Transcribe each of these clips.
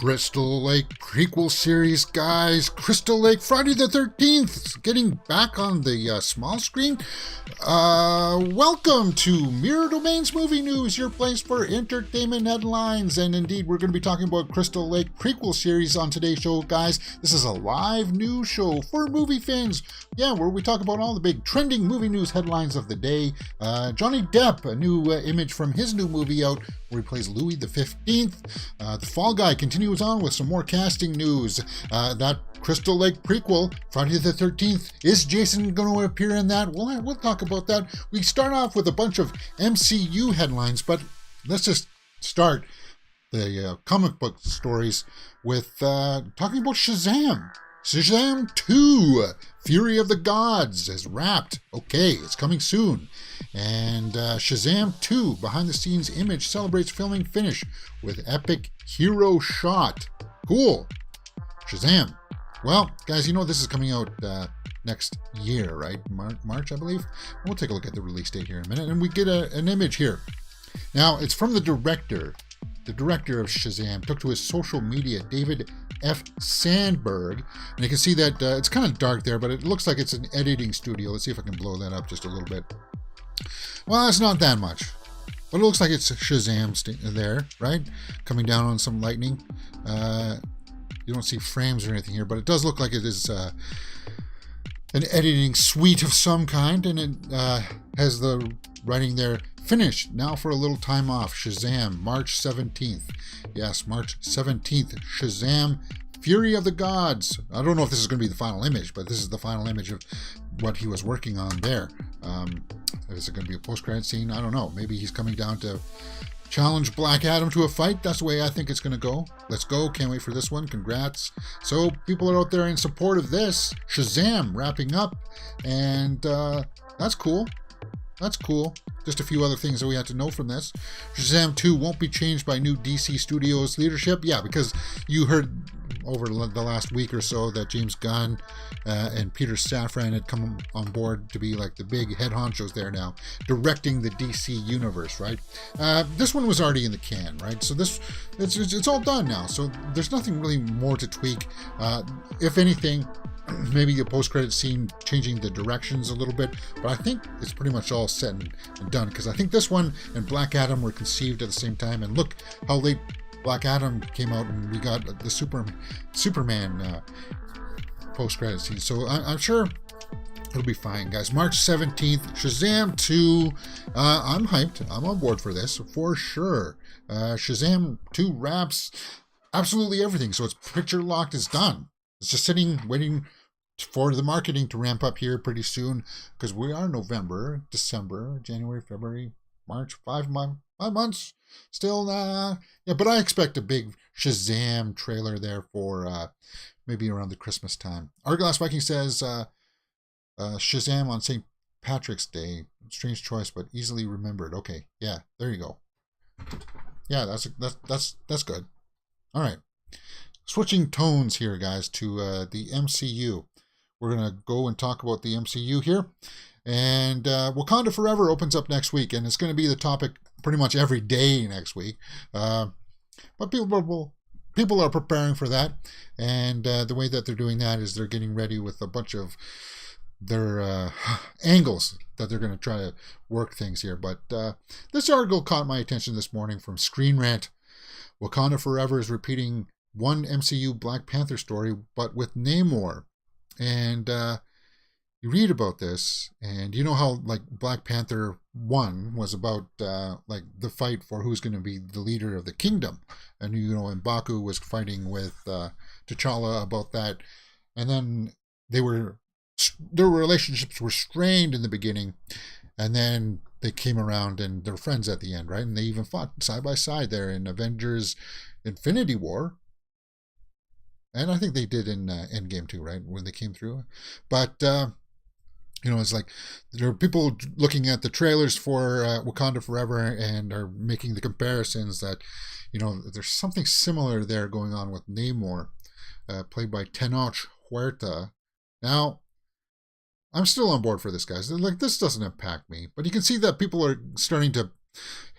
Crystal Lake prequel series, guys. Crystal Lake Friday the 13th, getting back on the small screen. Welcome to Mirror Domains Movie News, your place for entertainment headlines. And indeed, we're going to be talking about Crystal Lake prequel series on today's show, guys. This is a live news show for movie fans. Yeah, where we talk about all the big trending movie news headlines of the day. Johnny Depp, a new image from his new movie out where he plays Louis the 15th. The Fall Guy continues on with some more casting news. That Crystal Lake prequel, Friday the 13th, is Jason going to appear in that? We'll talk about that. We start off with a bunch of MCU headlines, but let's just start the comic book stories with talking about Shazam. Shazam 2, Fury of the Gods, is wrapped. Okay, it's coming soon. And Shazam 2, behind-the-scenes image, celebrates filming finish with epic hero shot. Cool. Shazam. Well, guys, you know this is coming out next year, right? March, I believe. We'll take a look at the release date here in a minute, and we get an image here. Now, it's from the director. The director of Shazam took to his social media, David F. Sandberg, and you can see that it's kind of dark there, but it looks like it's an editing studio. Let's see if I can blow that up just a little bit. Well, it's not that much, but it looks like it's Shazam there, right? Coming down on some lightning. You don't see frames or anything here, but it does look like it is an editing suite of some kind, and it has the writing there, finished, now for a little time off. Shazam, March 17th. Yes, March 17th. Shazam, Fury of the Gods. I don't know if this is going to be the final image, but this is the final image of what he was working on there. Is it going to be a post-credit scene? I don't know. Maybe he's coming down to challenge Black Adam to a fight. That's the way I think it's going to go. Let's go. Can't wait for this one. Congrats. So people are out there in support of this. Shazam wrapping up. And that's cool. That's cool. Just a few other things that we had to know from this. Shazam 2 won't be changed by new DC Studios leadership. Yeah, because you heard over the last week or so that James Gunn and Peter Safran had come on board to be like the big head honchos there now, directing the DC universe, right? This one was already in the can, right? So it's all done now. So there's nothing really more to tweak. If anything, maybe a post-credit scene changing the directions a little bit, but I think it's pretty much all set and done, because I think this one and Black Adam were conceived at the same time, and look how late Black Adam came out, and we got the Superman post-credit scene, so I'm sure it'll be fine, guys. March 17th, Shazam 2. I'm hyped. I'm on board for this, for sure. Shazam 2 wraps absolutely everything, so it's picture locked, it's done. It's just sitting, waiting for the marketing to ramp up here pretty soon, because we are November, December, January, February, March, 5 months still. Yeah, but I expect a big Shazam trailer there for maybe around the Christmas time. Arglass Viking says Shazam on St. Patrick's Day. Strange choice, but easily remembered. Okay, yeah, there you go. Yeah, that's good. All right. Switching tones here, guys, to the MCU. We're going to go and talk about the MCU here. And Wakanda Forever opens up next week, and it's going to be the topic pretty much every day next week. But people are preparing for that. And the way that they're doing that is they're getting ready with a bunch of their angles that they're going to try to work things here. But this article caught my attention this morning from Screen Rant. Wakanda Forever is repeating one MCU Black Panther story, but with Namor. And you read about this, and you know how like Black Panther 1 was about like the fight for who's going to be the leader of the kingdom, and you know, and M'Baku was fighting with T'Challa about that, and then their relationships were strained in the beginning, and then they came around and they're friends at the end, right? And they even fought side by side there in Avengers Infinity War. And I think they did in Endgame too, right? When they came through. But, you know, it's like there are people looking at the trailers for Wakanda Forever and are making the comparisons that, you know, there's something similar there going on with Namor, played by Tenoch Huerta. Now, I'm still on board for this, guys. Like, this doesn't impact me. But you can see that people are starting to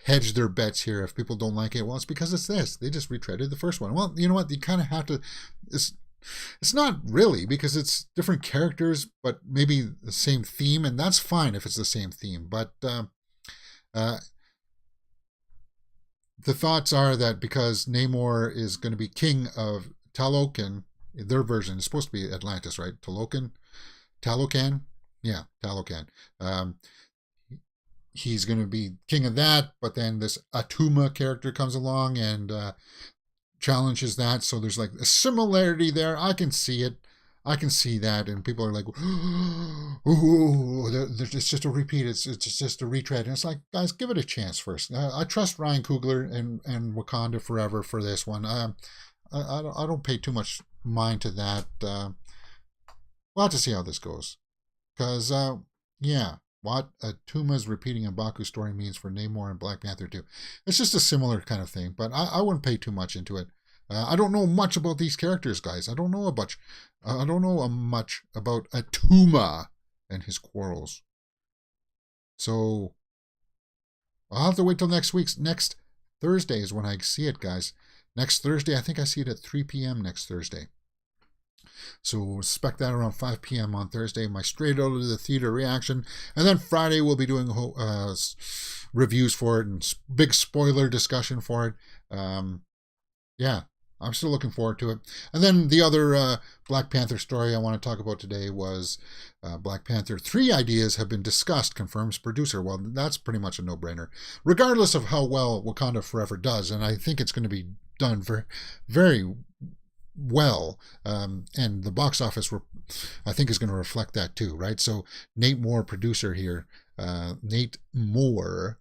hedge their bets here. If people don't like it, well, it's because it's this. They just retreaded the first one. Well, you know what? You kind of have to. It's not really, because it's different characters, but maybe the same theme, and that's fine if it's the same theme. But the thoughts are that because Namor is going to be king of Talokan, their version is supposed to be Atlantis, right? Talokan? Yeah, Talokan. He's going to be king of that, but then this Atuma character comes along and challenges that. So there's like a similarity there. I can see it. I can see that, and people are like, "Ooh, it's just a repeat. It's just a retread." And it's like, guys, give it a chance first. I trust Ryan Coogler and Wakanda Forever for this one. I don't pay too much mind to that. We'll have to see how this goes, because yeah, what Atuma's repeating M'Baku's story means for Namor and Black Panther 2. It's just a similar kind of thing, but I wouldn't pay too much into it. I don't know much about these characters, guys. I don't know much about Atuma and his quarrels. So I'll have to wait till next Thursday is when I see it, guys. Next Thursday, I think I see it at 3 p.m. next Thursday. So expect that around 5 p.m. on Thursday, my straight out of the theater reaction. And then Friday we'll be doing reviews for it and big spoiler discussion for it. Yeah, I'm still looking forward to it. And then the other Black Panther story I want to talk about today was Black Panther 3 ideas have been discussed, confirms producer. Well, that's pretty much a no-brainer, regardless of how well Wakanda Forever does. And I think it's going to be done very well, and the box office I think is going to reflect that too, right? So Nate Moore, producer here, Nate Moore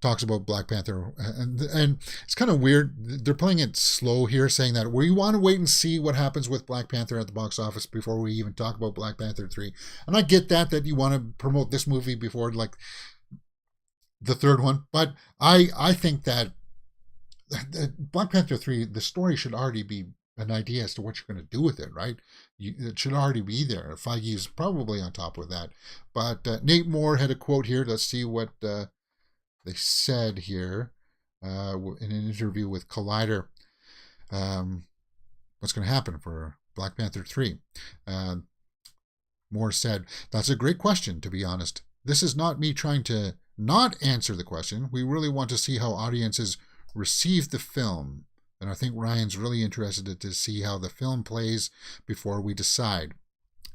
talks about Black Panther, and it's kind of weird. They're playing it slow here, saying that we want to wait and see what happens with Black Panther at the box office before we even talk about Black Panther 3. And I get that you want to promote this movie before like the third one, but I think that Black Panther 3, the story should already be an idea as to what you're going to do with it, right? It should already be there. Feige is probably on top of that. But Nate Moore had a quote here. Let's see what they said here in an interview with Collider. What's going to happen for Black Panther 3? Moore said, "That's a great question, to be honest. This is not me trying to not answer the question. We really want to see how audiences receive the film. And I think Ryan's really interested to see how the film plays before we decide."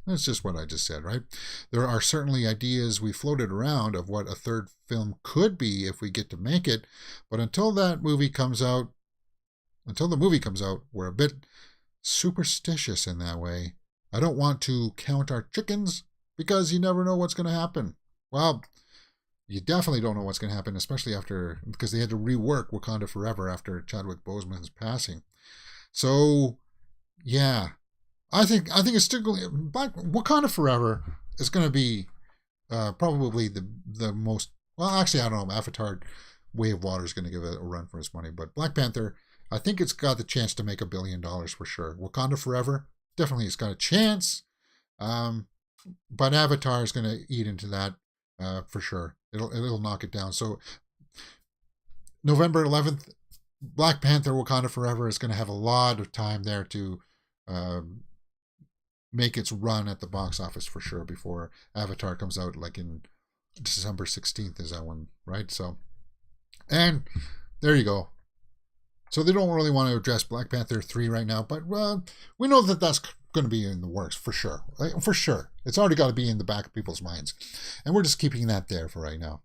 That's just what I just said, right? There are certainly ideas we floated around of what a third film could be if we get to make it, but until the movie comes out, we're a bit superstitious in that way. I don't want to count our chickens because you never know what's going to happen. Well, you definitely don't know what's going to happen, especially because they had to rework Wakanda Forever after Chadwick Boseman's passing. So, yeah, I think it's still Wakanda Forever is going to be probably the most. Well, actually, I don't know. Avatar: Way of Water is going to give it a run for its money, but Black Panther, I think it's got the chance to make $1 billion for sure. Wakanda Forever, definitely, it's got a chance, but Avatar is going to eat into that for sure. It'll knock it down. So November 11th, Black Panther Wakanda Forever is going to have a lot of time there to make its run at the box office for sure before Avatar comes out like in December 16th is that one, right? So, and there you go. So they don't really want to address Black Panther 3 right now, but we know that that's going to be in the works for sure. For sure. It's already got to be in the back of people's minds. And we're just keeping that there for right now.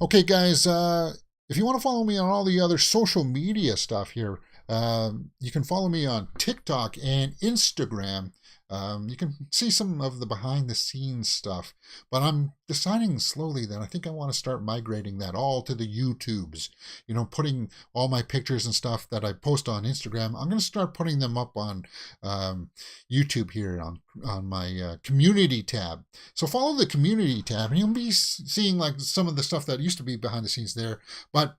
Okay, guys, if you want to follow me on all the other social media stuff here, you can follow me on TikTok and Instagram. You can see some of the behind the scenes stuff, but I'm deciding slowly that I think I want to start migrating that all to the YouTubes, putting all my pictures and stuff that I post on Instagram. I'm going to start putting them up on YouTube here on my community tab. So follow the community tab and you'll be seeing like some of the stuff that used to be behind the scenes there, but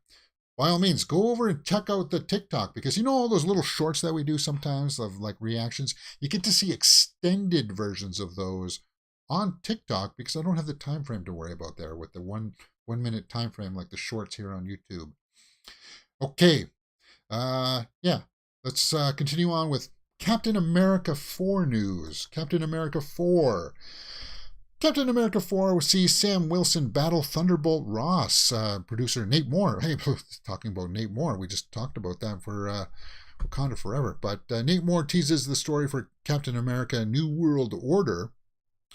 by all means, go over and check out the TikTok, because all those little shorts that we do sometimes of like reactions, you get to see extended versions of those on TikTok, because I don't have the time frame to worry about there with the 1 1 minute time frame like the shorts here on YouTube. Okay. Yeah. Let's continue on with Captain America 4 news. Captain America 4. Captain America 4 will see Sam Wilson battle Thunderbolt Ross. Producer Nate Moore. Hey, talking about Nate Moore. We just talked about that for Wakanda Forever. But Nate Moore teases the story for Captain America New World Order,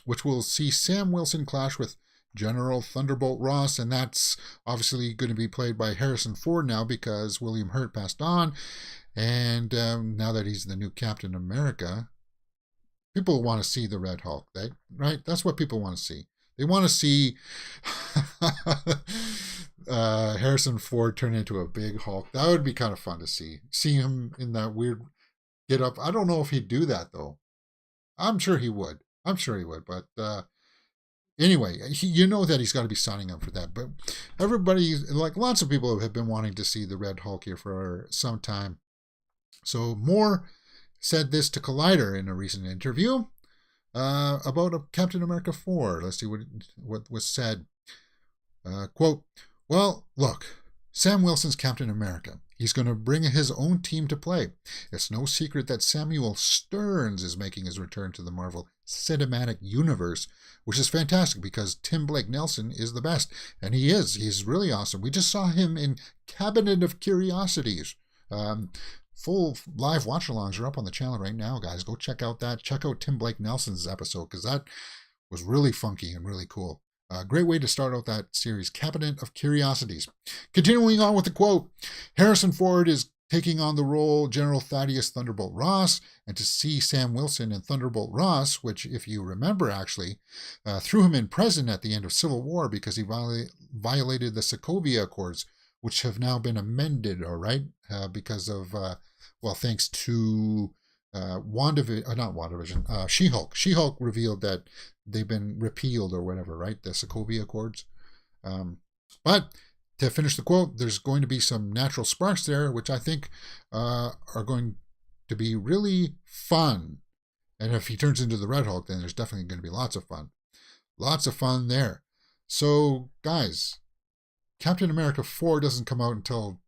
which will see Sam Wilson clash with General Thunderbolt Ross, and that's obviously going to be played by Harrison Ford now because William Hurt passed on, and now that he's the new Captain America, people want to see the Red Hulk, right? That's what people want to see. They want to see Harrison Ford turn into a big Hulk. That would be kind of fun to see. See him in that weird get up. I don't know if he'd do that, though. I'm sure he would. But anyway, you know that he's got to be signing up for that. But everybody, like lots of people have been wanting to see the Red Hulk here for some time. So Moore said this to Collider in a recent interview about Captain America 4. Let's see what was said. Quote, well, look, Sam Wilson's Captain America. He's going to bring his own team to play. It's no secret that Samuel Stearns is making his return to the Marvel Cinematic Universe, which is fantastic because Tim Blake Nelson is the best. And he is. He's really awesome. We just saw him in Cabinet of Curiosities. Full live watch-alongs are up on the channel right now, guys. Go check out that. Check out Tim Blake Nelson's episode because that was really funky and really cool. Great way to start out that series, Cabinet of Curiosities. Continuing on with the quote, Harrison Ford is taking on the role General Thaddeus Thunderbolt Ross, and to see Sam Wilson and Thunderbolt Ross, which, if you remember, actually threw him in prison at the end of Civil War because he violated the Sokovia Accords, which have now been amended, all right, because of, thanks to She-Hulk. She-Hulk revealed that they've been repealed or whatever, right? The Sokovia Accords. But to finish the quote, there's going to be some natural sparks there, which I think are going to be really fun. And if he turns into the Red Hulk, then there's definitely going to be lots of fun. Lots of fun there. So, guys, Captain America 4 doesn't come out until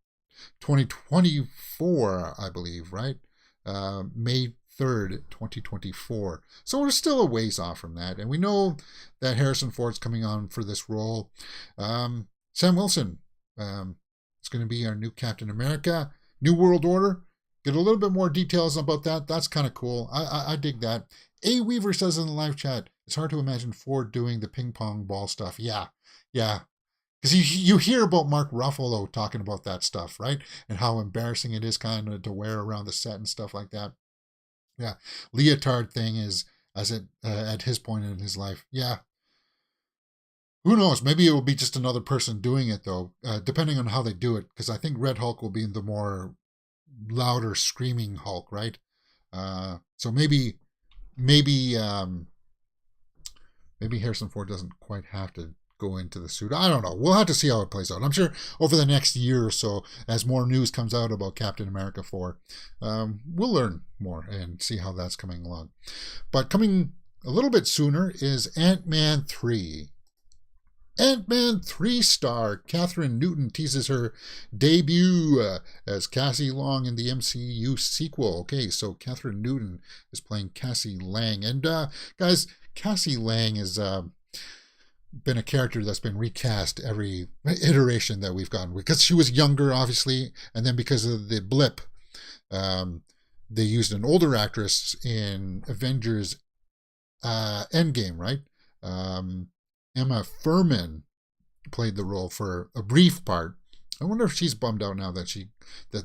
2024, I believe, right? May 3rd, 2024. So we're still a ways off from that. And we know that Harrison Ford's coming on for this role. Sam Wilson is going to be our new Captain America. New World Order. Get a little bit more details about that. That's kind of cool. I dig that. A. Weaver says in the live chat, it's hard to imagine Ford doing the ping pong ball stuff. Yeah. Because you hear about Mark Ruffalo talking about that stuff, right? And how embarrassing it is kind of to wear around the set and stuff like that. Yeah, leotard thing is at his point in his life. Yeah. Who knows? Maybe it will be just another person doing it, though, depending on how they do it. Because I think Red Hulk will be the more louder, screaming Hulk, right? So maybe Harrison Ford doesn't quite have to go into the suit. I don't know. We'll have to see how it plays out. I'm sure over the next year or so, as more news comes out about Captain America 4, we'll learn more and see how that's coming along. But coming a little bit sooner is Ant-Man 3. Ant-Man 3 star Catherine Newton teases her debut as Cassie Long in the MCU sequel. Okay, so Catherine Newton is playing Cassie Lang. And guys, Cassie Lang is been a character that's been recast every iteration that we've gotten, because she was younger, obviously, and then because of the blip, they used an older actress in Avengers Endgame, right? Emma Furman played the role for a brief part. I wonder if she's bummed out now that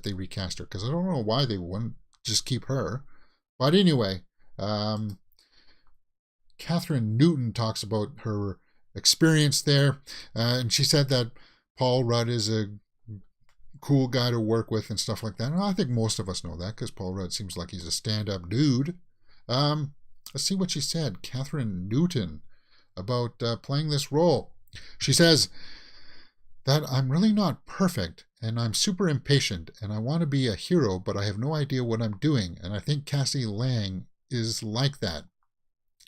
they recast her, because I don't know why they wouldn't just keep her. But anyway, Catherine Newton talks about her experience there, and she said that Paul Rudd is a cool guy to work with and stuff like that. And I think most of us know that because Paul Rudd seems like he's a stand-up dude. Let's see what she said, Catherine Newton, about playing this role. She says that I'm really not perfect and I'm super impatient and I want to be a hero, but I have no idea what I'm doing. And I think Cassie Lang is like that.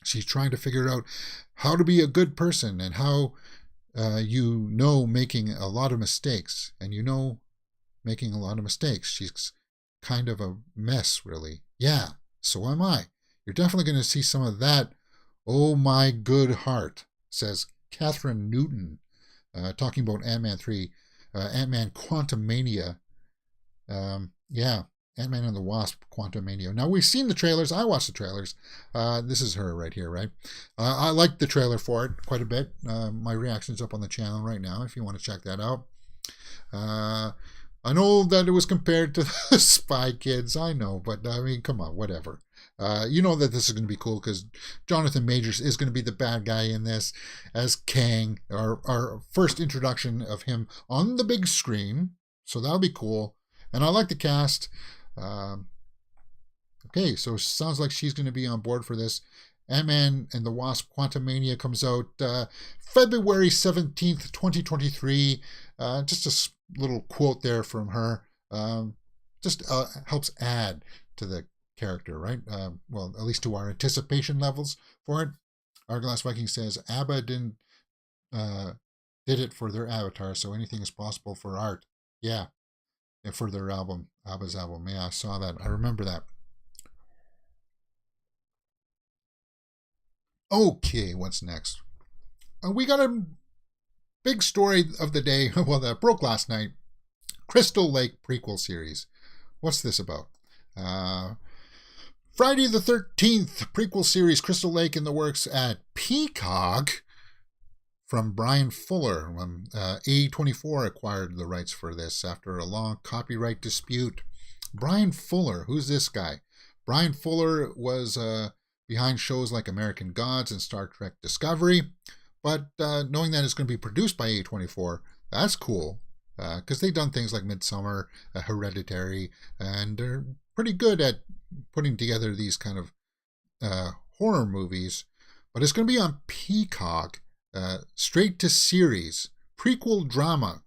She's trying to figure out how to be a good person and how making a lot of mistakes, and making a lot of mistakes. She's kind of a mess, really. Yeah, so am I. You're definitely going to see some of that. Oh my good heart, says Catherine Newton, talking about Ant-Man 3, Ant-Man Quantumania. Yeah, Ant-Man and the Wasp, Quantumania. Now, we've seen the trailers. I watched the trailers. This is her right here, right? I liked the trailer for it quite a bit. My reaction's up on the channel right now if you want to check that out. I know that it was compared to the Spy Kids. I know, but I mean, come on, whatever. You know that this is going to be cool because Jonathan Majors is going to be the bad guy in this as Kang, our first introduction of him on the big screen. So that'll be cool. And I like the cast. Okay, so it sounds like she's going to be on board for this. Ant-Man and the Wasp Quantumania comes out February 17th, 2023. Just a little quote there from her. Just helps add to the character, right? Well, at least to our anticipation levels for it. Arglass Viking says, ABBA did it for their avatar, so anything is possible for art. Yeah. And for their album, ABBA's album. Yeah, I saw that. I remember that. Okay, what's next? We got a big story of the day, well, that broke last night. Crystal Lake prequel series. What's this about? Friday the 13th prequel series, Crystal Lake, in the works at Peacock from Brian Fuller. When A24 acquired the rights for this after a long copyright dispute. Brian Fuller, who's this guy? Brian Fuller was behind shows like American Gods and Star Trek Discovery, but knowing that it's going to be produced by A24, that's cool, because they've done things like Midsommar, Hereditary, and they're pretty good at putting together these kind of horror movies. But it's going to be on Peacock, straight to series, prequel drama,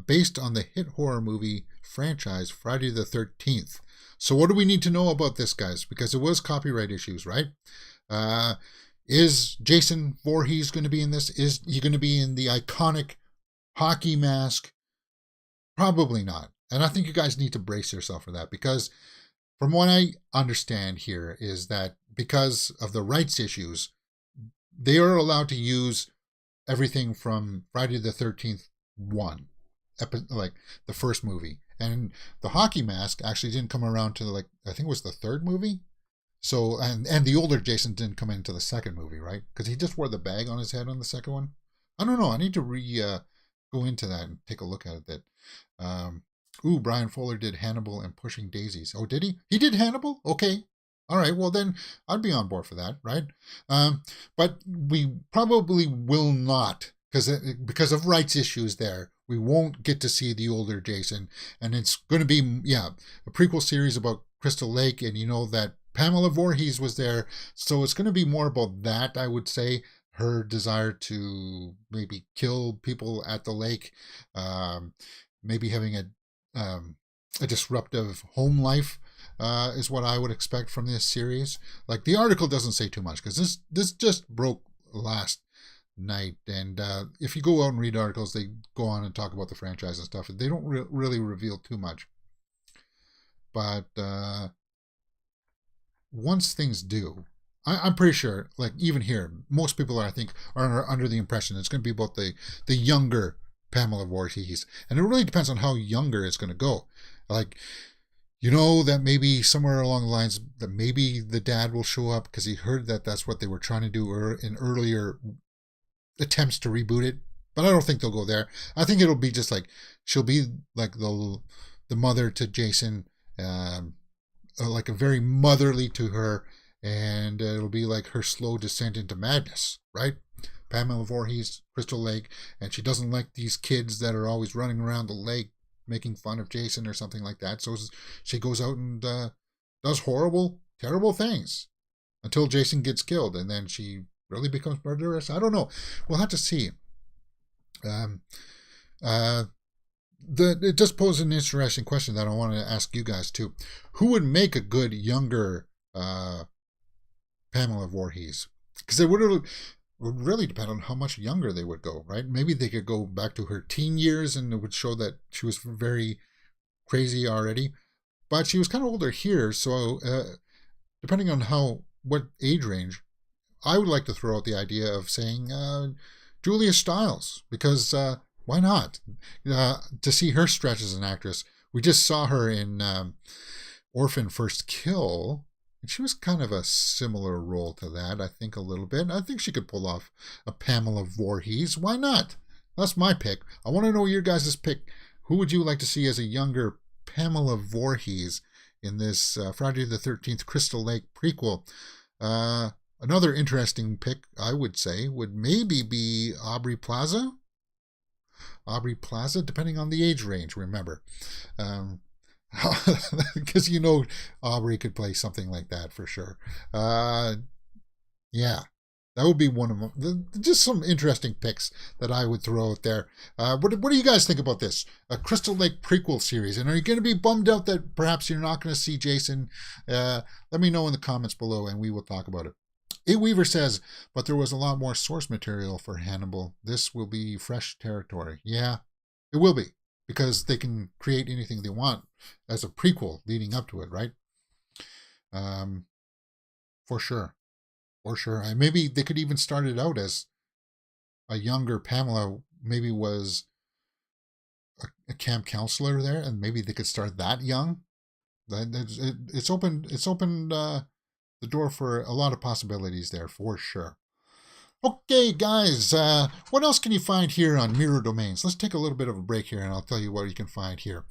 based on the hit horror movie franchise Friday the 13th. So what do we need to know about this, guys? Because it was copyright issues, right? Is Jason Voorhees going to be in this? Is he going to be in the iconic hockey mask? Probably not. And I think you guys need to brace yourself for that, because from what I understand here is that because of the rights issues, they are allowed to use everything from Friday the 13th 1, like the first movie. And the hockey mask actually didn't come around to, like, I think it was the third movie. So, and the older Jason didn't come into the second movie, right? Because he just wore the bag on his head on the second one. I don't know. I need to go into that and take a look at it. Brian Fuller did Hannibal and Pushing Daisies. Oh, did he? He did Hannibal? Okay. All right. Well, then I'd be on board for that, right? But we probably will not, because of rights issues there. We won't get to see the older Jason. And it's going to be, a prequel series about Crystal Lake. And you know that Pamela Voorhees was there. So it's going to be more about that, I would say. Her desire to maybe kill people at the lake. Maybe having a disruptive home life is what I would expect from this series. Like, the article doesn't say too much, because this just broke last night, and if you go out and read articles, they go on and talk about the franchise and stuff. They don't really reveal too much, but once things do, I'm pretty sure, like, even here, most people I think are under the impression it's going to be about the younger Pamela Voorhees, and it really depends on how younger it's going to go. Like, you know, that maybe somewhere along the lines that maybe the dad will show up because he heard that that's what they were trying to do in earlier attempts to reboot it, but I don't think they'll go there. I think it'll be just like she'll be like the mother to Jason, like a very motherly to her, and it'll be like her slow descent into madness, right? Pamela Voorhees, Crystal Lake, and she doesn't like these kids that are always running around the lake making fun of Jason or something like that. So she goes out and does horrible, terrible things until Jason gets killed, and then she really becomes murderous. I don't know. We'll have to see. It just poses an interesting question that I want to ask you guys too. Who would make a good younger Pamela Voorhees? Because would really depend on how much younger they would go, right? Maybe they could go back to her teen years and it would show that she was very crazy already. But she was kind of older here, so depending on what age range, I would like to throw out the idea of saying Julia Stiles, because why not? To see her stretch as an actress. We just saw her in Orphan First Kill, and she was kind of a similar role to that, I think, a little bit. I think she could pull off a Pamela Voorhees. Why not? That's my pick. I want to know your guys' pick. Who would you like to see as a younger Pamela Voorhees in this Friday the 13th Crystal Lake prequel? Another interesting pick, I would say, would maybe be Aubrey Plaza. Aubrey Plaza, depending on the age range, remember. Because Aubrey could play something like that for sure. Yeah, that would be one of them. Just some interesting picks that I would throw out there. What do you guys think about this? A Crystal Lake prequel series. And are you going to be bummed out that perhaps you're not going to see Jason? Let me know in the comments below and we will talk about it. A Weaver says, but there was a lot more source material for Hannibal. This will be fresh territory. Yeah, it will be, because they can create anything they want as a prequel leading up to it, right? For sure. For sure. And maybe they could even start it out as a younger Pamela, maybe was a camp counselor there, and maybe they could start that young. It's opened the door for a lot of possibilities there, for sure. Okay, guys, what else can you find here on Mirror Domains? Let's take a little bit of a break here, and I'll tell you what you can find here.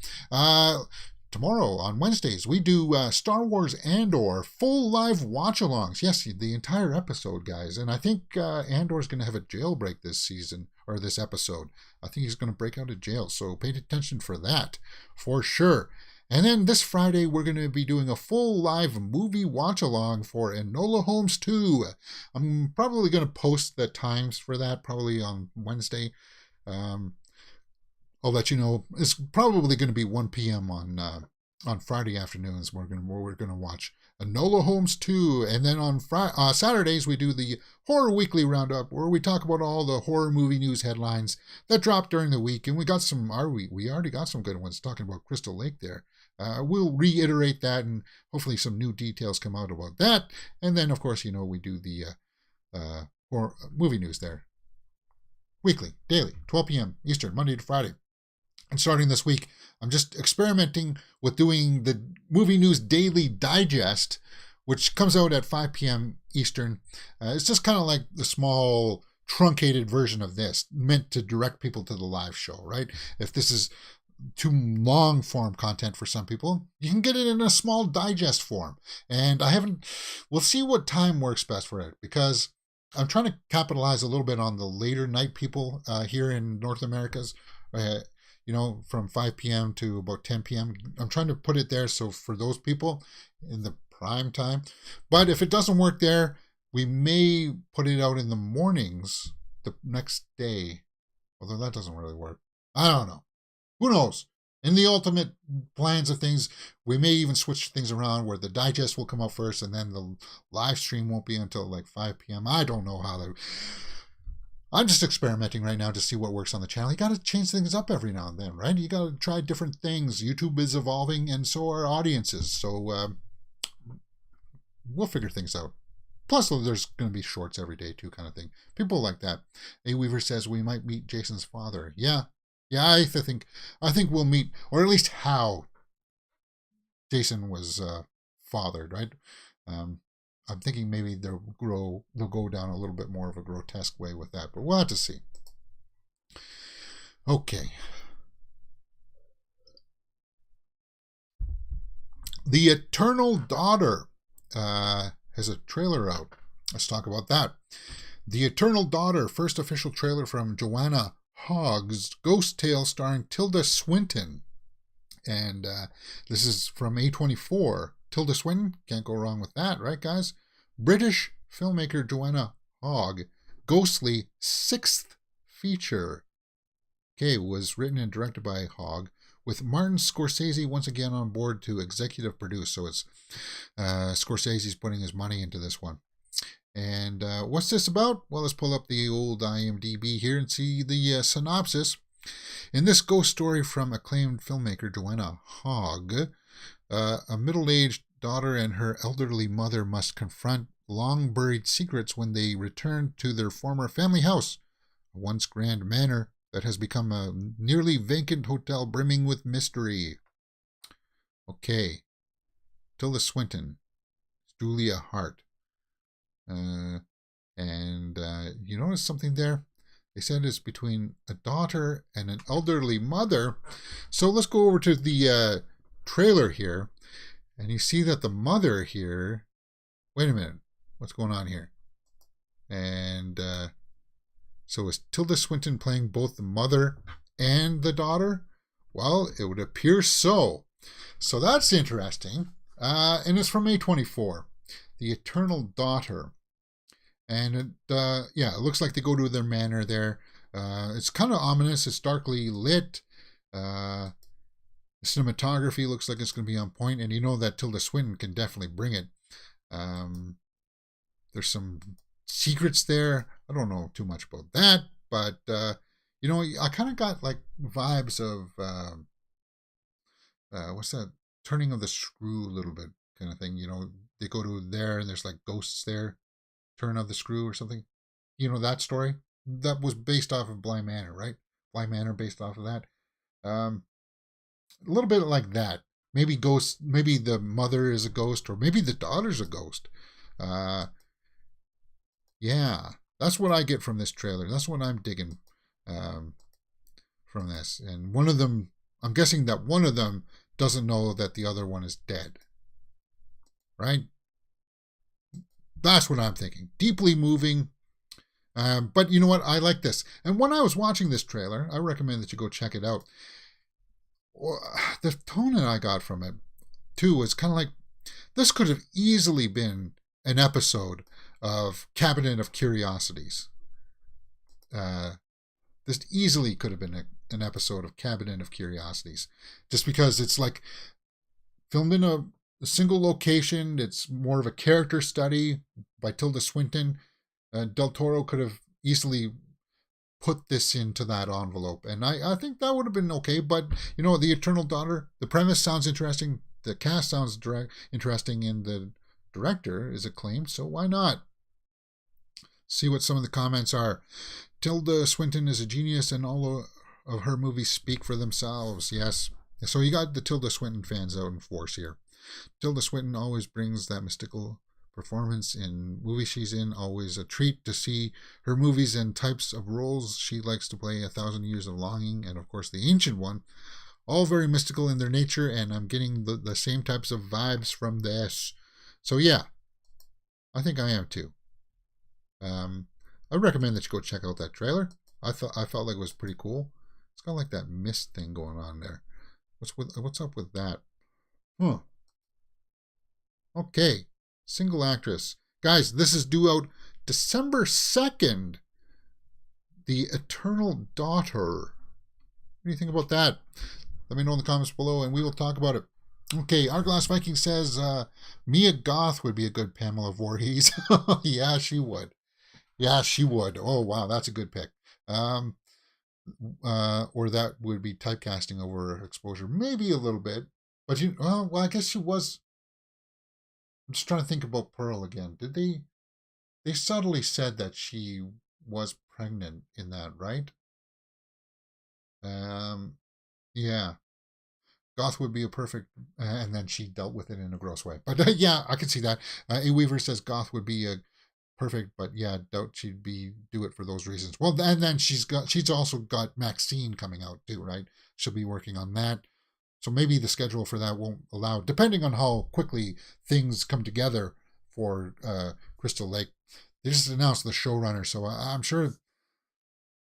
Tomorrow, on Wednesdays, we do Star Wars Andor full live watch-alongs. Yes, the entire episode, guys. And I think Andor's going to have a jailbreak this season, or this episode. I think he's going to break out of jail, so pay attention for that, for sure. And then this Friday, we're going to be doing a full live movie watch-along for Enola Holmes 2. I'm probably going to post the times for that, probably on Wednesday. I'll let you know. It's probably going to be 1 p.m. on Friday afternoons. We're going to watch Enola Holmes 2. And then on Saturdays, we do the Horror Weekly Roundup, where we talk about all the horror movie news headlines that dropped during the week. And we got some, we already got some good ones talking about Crystal Lake there. We'll reiterate that, and hopefully some new details come out about that. And then, of course, we do the horror movie news there. Weekly, daily, 12 p.m. Eastern, Monday to Friday. And starting this week, I'm just experimenting with doing the Movie News Daily Digest, which comes out at 5 p.m. Eastern. It's just kind of like the small, truncated version of this, meant to direct people to the live show, right? If this is too long form content for some people, you can get it in a small digest form. And we'll see what time works best for it, because I'm trying to capitalize a little bit on the later night people here in North America's, from 5 p.m. to about 10 p.m. I'm trying to put it there so for those people in the prime time. But if it doesn't work there, we may put it out in the mornings the next day. Although that doesn't really work. I don't know. Who knows? In the ultimate plans of things, we may even switch things around where the digest will come out first and then the live stream won't be until like 5 p.m. I don't know how that... I'm just experimenting right now to see what works on the channel. You got to change things up every now and then, right? You got to try different things. YouTube is evolving, and so are audiences. So we'll figure things out. Plus, there's going to be shorts every day too, kind of thing. People like that. A Weaver says we might meet Jason's father. Yeah, I think we'll meet, or at least how Jason was fathered, right? I'm thinking maybe they'll go down a little bit more of a grotesque way with that, but we'll have to see. Okay. The Eternal Daughter has a trailer out. Let's talk about that. The Eternal Daughter, first official trailer from Joanna Hogg's Ghost Tale starring Tilda Swinton. And this is from A24. Tilda Swinton, can't go wrong with that, right, guys? British filmmaker Joanna Hogg, Ghostly, sixth feature. Okay, was written and directed by Hogg, with Martin Scorsese once again on board to executive produce. So it's Scorsese's putting his money into this one. And what's this about? Well, let's pull up the old IMDb here and see the synopsis. In this ghost story from acclaimed filmmaker Joanna Hogg, a middle-aged daughter and her elderly mother must confront long-buried secrets when they return to their former family house, a once grand manor that has become a nearly vacant hotel brimming with mystery. Okay. Tilda Swinton, Julia Hart. You notice something there? They said it's between a daughter and an elderly mother. So let's go over to the trailer here. And you see that the mother here... Wait a minute. What's going on here? And so is Tilda Swinton playing both the mother and the daughter? Well, it would appear so. So that's interesting. And it's from A24. The Eternal Daughter. And it looks like they go to their manor there. It's kind of ominous. It's darkly lit. The cinematography looks like it's going to be on point, and you know that Tilda Swinton can definitely bring it. There's some secrets there. I don't know too much about that, but I kind of got like vibes of what's that? Turning of the Screw a little bit kind of thing. They go to there and there's like ghosts there. Turn of the Screw or something. That story? That was based off of Bly Manor, right? Bly Manor based off of that. A little bit like that. Maybe ghosts, maybe the mother is a ghost, or maybe the daughter's a ghost. Yeah, that's what I get from this trailer. That's what I'm digging from this. And one of them, I'm guessing that one of them doesn't know that the other one is dead. Right? That's what I'm thinking. Deeply moving. But you know what? I like this. And when I was watching this trailer, I recommend that you go check it out. The tone that I got from it, too, was kind of like, this could have easily been an episode of Cabinet of Curiosities. This easily could have been an episode of Cabinet of Curiosities. Just because it's like filmed in a single location. It's more of a character study by Tilda Swinton. Del Toro could have easily put this into that envelope, and I think that would have been okay. But The Eternal Daughter, the premise sounds interesting, the cast sounds interesting, and the director is acclaimed, so why not? See what some of the comments are. Tilda Swinton is a genius, and all of her movies speak for themselves. Yes, so you got the Tilda Swinton fans out in force here. Tilda Swinton always brings that mystical performance in movies she's in. Always a treat to see her movies and types of roles she likes to play. 1,000 Years of Longing, and of course the Ancient One. All very mystical in their nature, and I'm getting the same types of vibes from this. So yeah, I think I am too. I recommend that you go check out that trailer. I felt like it was pretty cool. It's kind of like that mist thing going on there. What's up with that? Huh. Okay. Single actress. Guys, this is due out December 2nd. The Eternal Daughter. What do you think about that? Let me know in the comments below and we will talk about it. Okay, Hourglass Viking says Mia Goth would be a good Pamela Voorhees. Yeah, she would. Yeah, she would. Oh, wow, that's a good pick. Or that would be typecasting over exposure. Maybe a little bit. But I guess she was. I'm just trying to think about Pearl again. Did they subtly said that she was pregnant in that, right? Yeah. Goth would be a perfect, and then she dealt with it in a gross way. But yeah, I can see that. A Weaver says Goth would be a perfect, but yeah, doubt she'd do it for those reasons. Well, and then she's also got Maxine coming out too, right? She'll be working on that. So maybe the schedule for that won't allow, depending on how quickly things come together for Crystal Lake. They just announced the showrunner, so I'm sure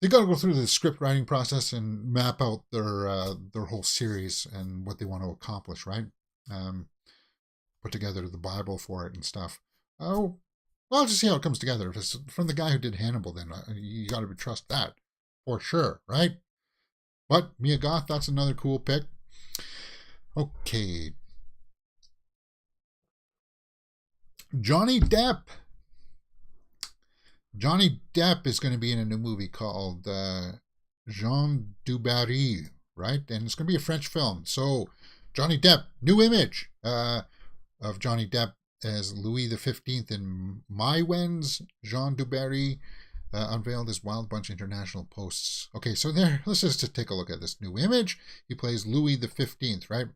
they got to go through the script writing process and map out their whole series and what they want to accomplish, right? Put together the Bible for it and stuff. Oh, well, I'll just see how it comes together. If it's from the guy who did Hannibal, then you got to trust that for sure, right? But Mia Goth, that's another cool pick. Okay. Johnny Depp. Johnny Depp is going to be in a new movie called Jean du Barry, right? And it's going to be a French film. So, Johnny Depp, new image of Johnny Depp as Louis XV in Maïwen's Jean du Barry unveiled his Wild Bunch International posts. Okay, so there, let's just take a look at this new image. He plays Louis XV, right?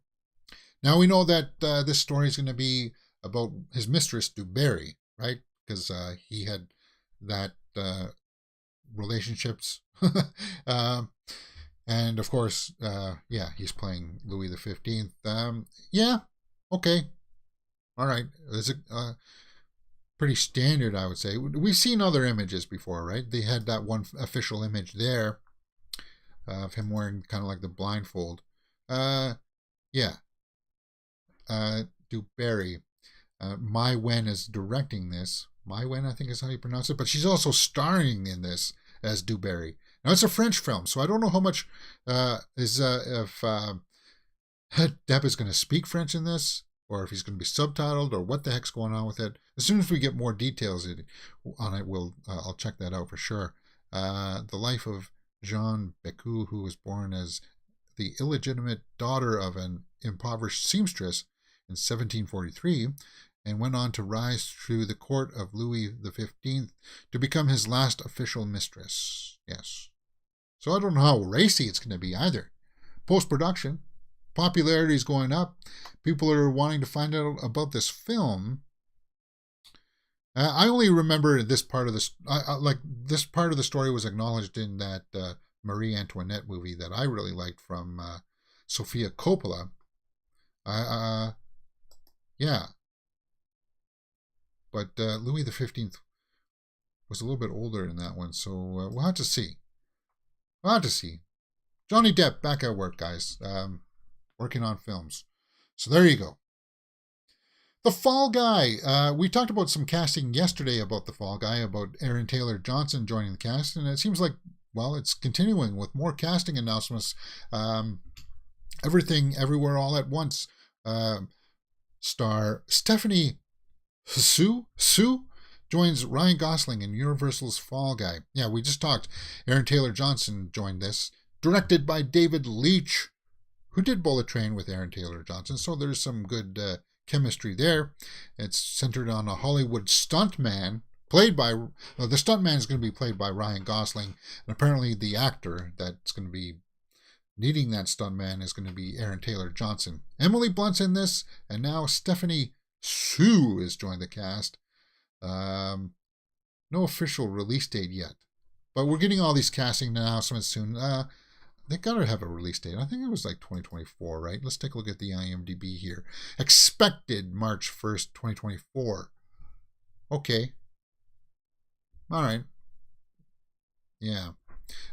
Now we know that this story is going to be about his mistress, du Barry, right? Because he had that relationships. And of course, yeah, he's playing Louis XV. Yeah, okay. All right. Is it pretty standard, I would say. We've seen other images before, right? They had that one official image there of him wearing kind of like the blindfold. Yeah. Du Barry. Mai Wen is directing this. Mai Wen, I think is how you pronounce it. But she's also starring in this as Du Barry. Now, it's a French film, so I don't know how much if Depp is going to speak French in this, or if he's going to be subtitled, or what the heck's going on with it. As soon as we get more details on it, I'll check that out for sure. The life of Jean Becou, who was born as the illegitimate daughter of an impoverished seamstress in 1743, and went on to rise through the court of Louis XV to become his last official mistress. Yes. So I don't know how racy it's going to be either. Post-production, popularity is going up. People are wanting to find out about this film. I only remember this part of this part of the story was acknowledged in that Marie Antoinette movie that I really liked from Sofia Coppola. Yeah. But Louis XV was a little bit older in that one, so we'll have to see. We'll have to see. Johnny Depp back at work, guys. Working on films. So there you go. The Fall Guy. We talked about some casting yesterday about The Fall Guy, about Aaron Taylor Johnson joining the cast, and it seems like, well, it's continuing with more casting announcements. Everything, Everywhere, All at Once. Star Stephanie Sue joins Ryan Gosling in Universal's Fall Guy. Yeah, we just talked. Aaron Taylor Johnson joined this. Directed by David Leitch, who did Bullet Train with Aaron Taylor Johnson. So there's some good chemistry there. It's centered on a Hollywood stuntman, played by... the stuntman is going to be played by Ryan Gosling. And apparently the actor that's going to be needing that stuntman is going to be Aaron Taylor Johnson. Emily Blunt's in this, and now Stephanie Sue has joined the cast. No official release date yet, but we're getting all these casting announcements soon. They gotta have a release date. I think it was like 2024, right? Let's take a look at the IMDb here. Expected March 1st, 2024. Okay. All right. Yeah.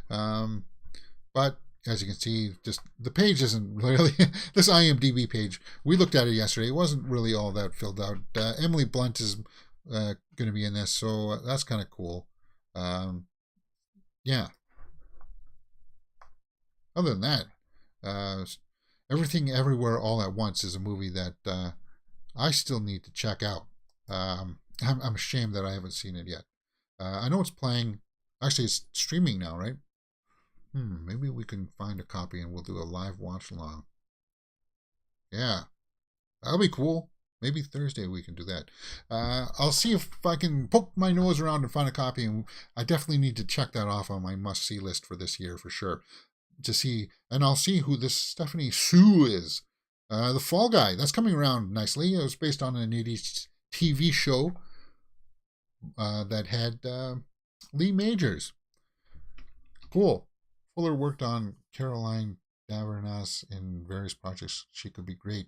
But as you can see, just the page isn't really this IMDb page. We looked at it yesterday. It wasn't really all that filled out. Emily Blunt is going to be in this, so that's kind of cool. Yeah. Other than that, Everything Everywhere All at Once is a movie that I still need to check out. I'm ashamed that I haven't seen it yet. I know it's playing. Actually, it's streaming now, right? Maybe we can find a copy and we'll do a live watch along. Yeah, that'll be cool. Maybe Thursday we can do that. I'll see if I can poke my nose around and find a copy. And I definitely need to check that off on my must-see list for this year for sure. To see, and I'll see who this Stephanie Sue is. The Fall Guy, that's coming around nicely. It was based on an 80s TV show that had Lee Majors. Cool. Fuller worked on Caroline Davernas in various projects. She could be great.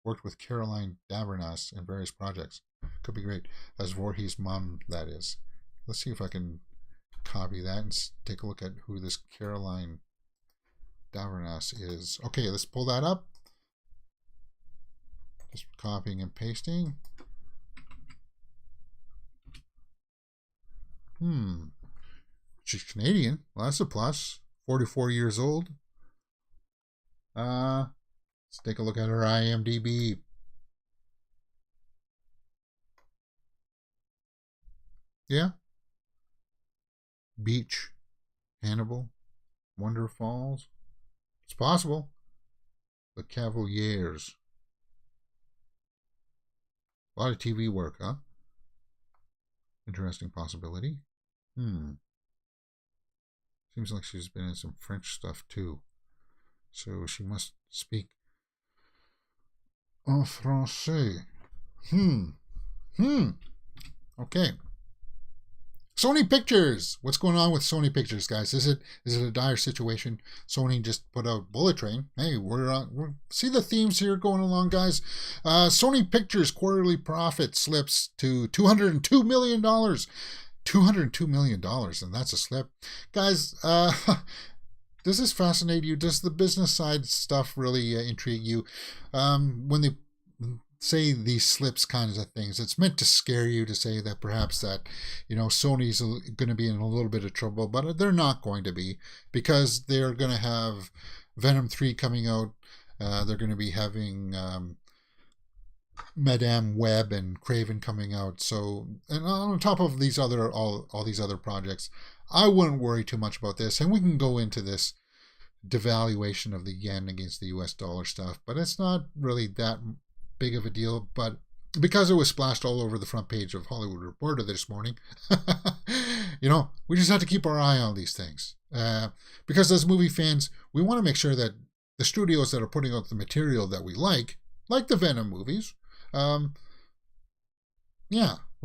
Worked with Caroline Davernas in various projects. Could be great. As Voorhees' mom, that is. Let's see if I can copy that and take a look at who this Caroline Davernas is. Okay, let's pull that up. Just copying and pasting. She's Canadian. Well, that's a plus. 44 years old. Let's take a look at her IMDb. Yeah. Beach, Hannibal, Wonder Falls. It's possible. The Cavaliers. A lot of TV work, huh? Interesting possibility. Seems like she's been in some French stuff too. So she must speak en français. Okay. Sony Pictures. What's going on with Sony Pictures, guys? Is it a dire situation? Sony just put out Bullet Train. Hey, we're see the themes here going along, guys. Sony Pictures quarterly profit slips to $202 million. $202 million, and that's a slip. Guys, does this fascinate you? Does the business side stuff really intrigue you? When they say these slips kinds of things, it's meant to scare you, to say that perhaps that, Sony's going to be in a little bit of trouble, but they're not going to be, because they're going to have Venom 3 coming out. They're going to be having Madame Web and Craven coming out. So, and on top of these other all these other projects, I wouldn't worry too much about this. And we can go into this devaluation of the yen against the US dollar stuff, but it's not really that big of a deal. But because it was splashed all over the front page of Hollywood Reporter this morning, we just have to keep our eye on these things. Because as movie fans, we want to make sure that the studios that are putting out the material that we like the Venom movies, we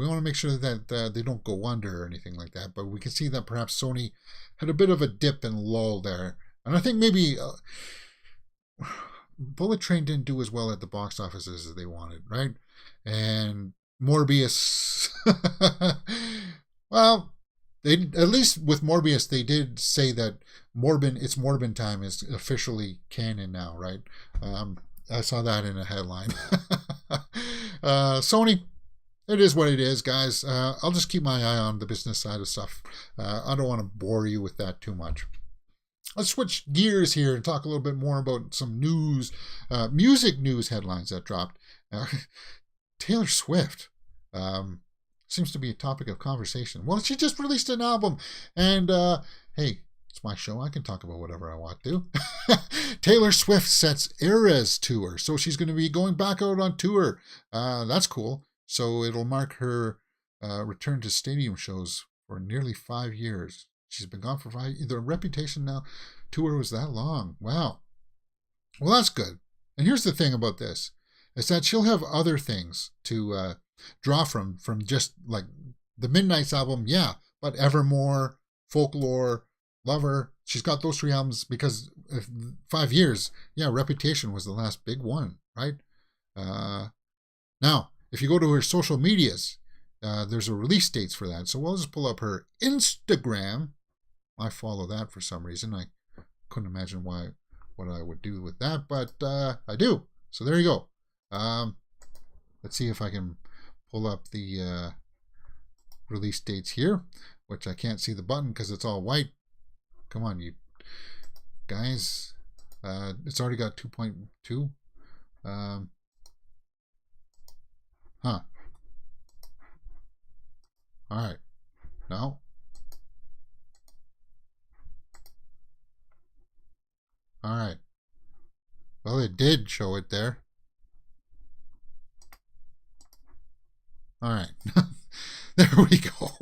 want to make sure that they don't go under or anything like that. But we can see that perhaps Sony had a bit of a dip and lull there. And I think maybe Bullet Train didn't do as well at the box offices as they wanted, right? And Morbius, well, they, at least with Morbius, they did say that it's Morbin time is officially canon now, right? I saw that in a headline. Sony, it is what it is, guys. I'll just keep my eye on the business side of stuff. I don't want to bore you with that too much. Let's switch gears here and talk a little bit more about some news, music news headlines that dropped. Taylor Swift seems to be a topic of conversation. Well, she just released an album, and hey, it's my show. I can talk about whatever I want to. Taylor Swift sets Eras tour, so she's going to be going back out on tour. That's cool. So it'll mark her return to stadium shows for nearly 5 years. She's been gone for 5 years. The Reputation now tour was that long. Wow. Well, that's good. And here's the thing about this, is that she'll have other things to draw from just like the Midnight's album, yeah, but Evermore, Folklore, Lover. She's got those 3 albums because 5 years, yeah, Reputation was the last big one, right? Now, if you go to her social medias, there's a release dates for that. So we'll just pull up her Instagram. I follow that for some reason. I couldn't imagine what I would do with that, but I do. So there you go. Let's see if I can pull up the release dates here, which I can't see the button because it's all white. Come on, you guys. It's already got 2.2. All right. No. All right. Well, it did show it there. All right. There we go.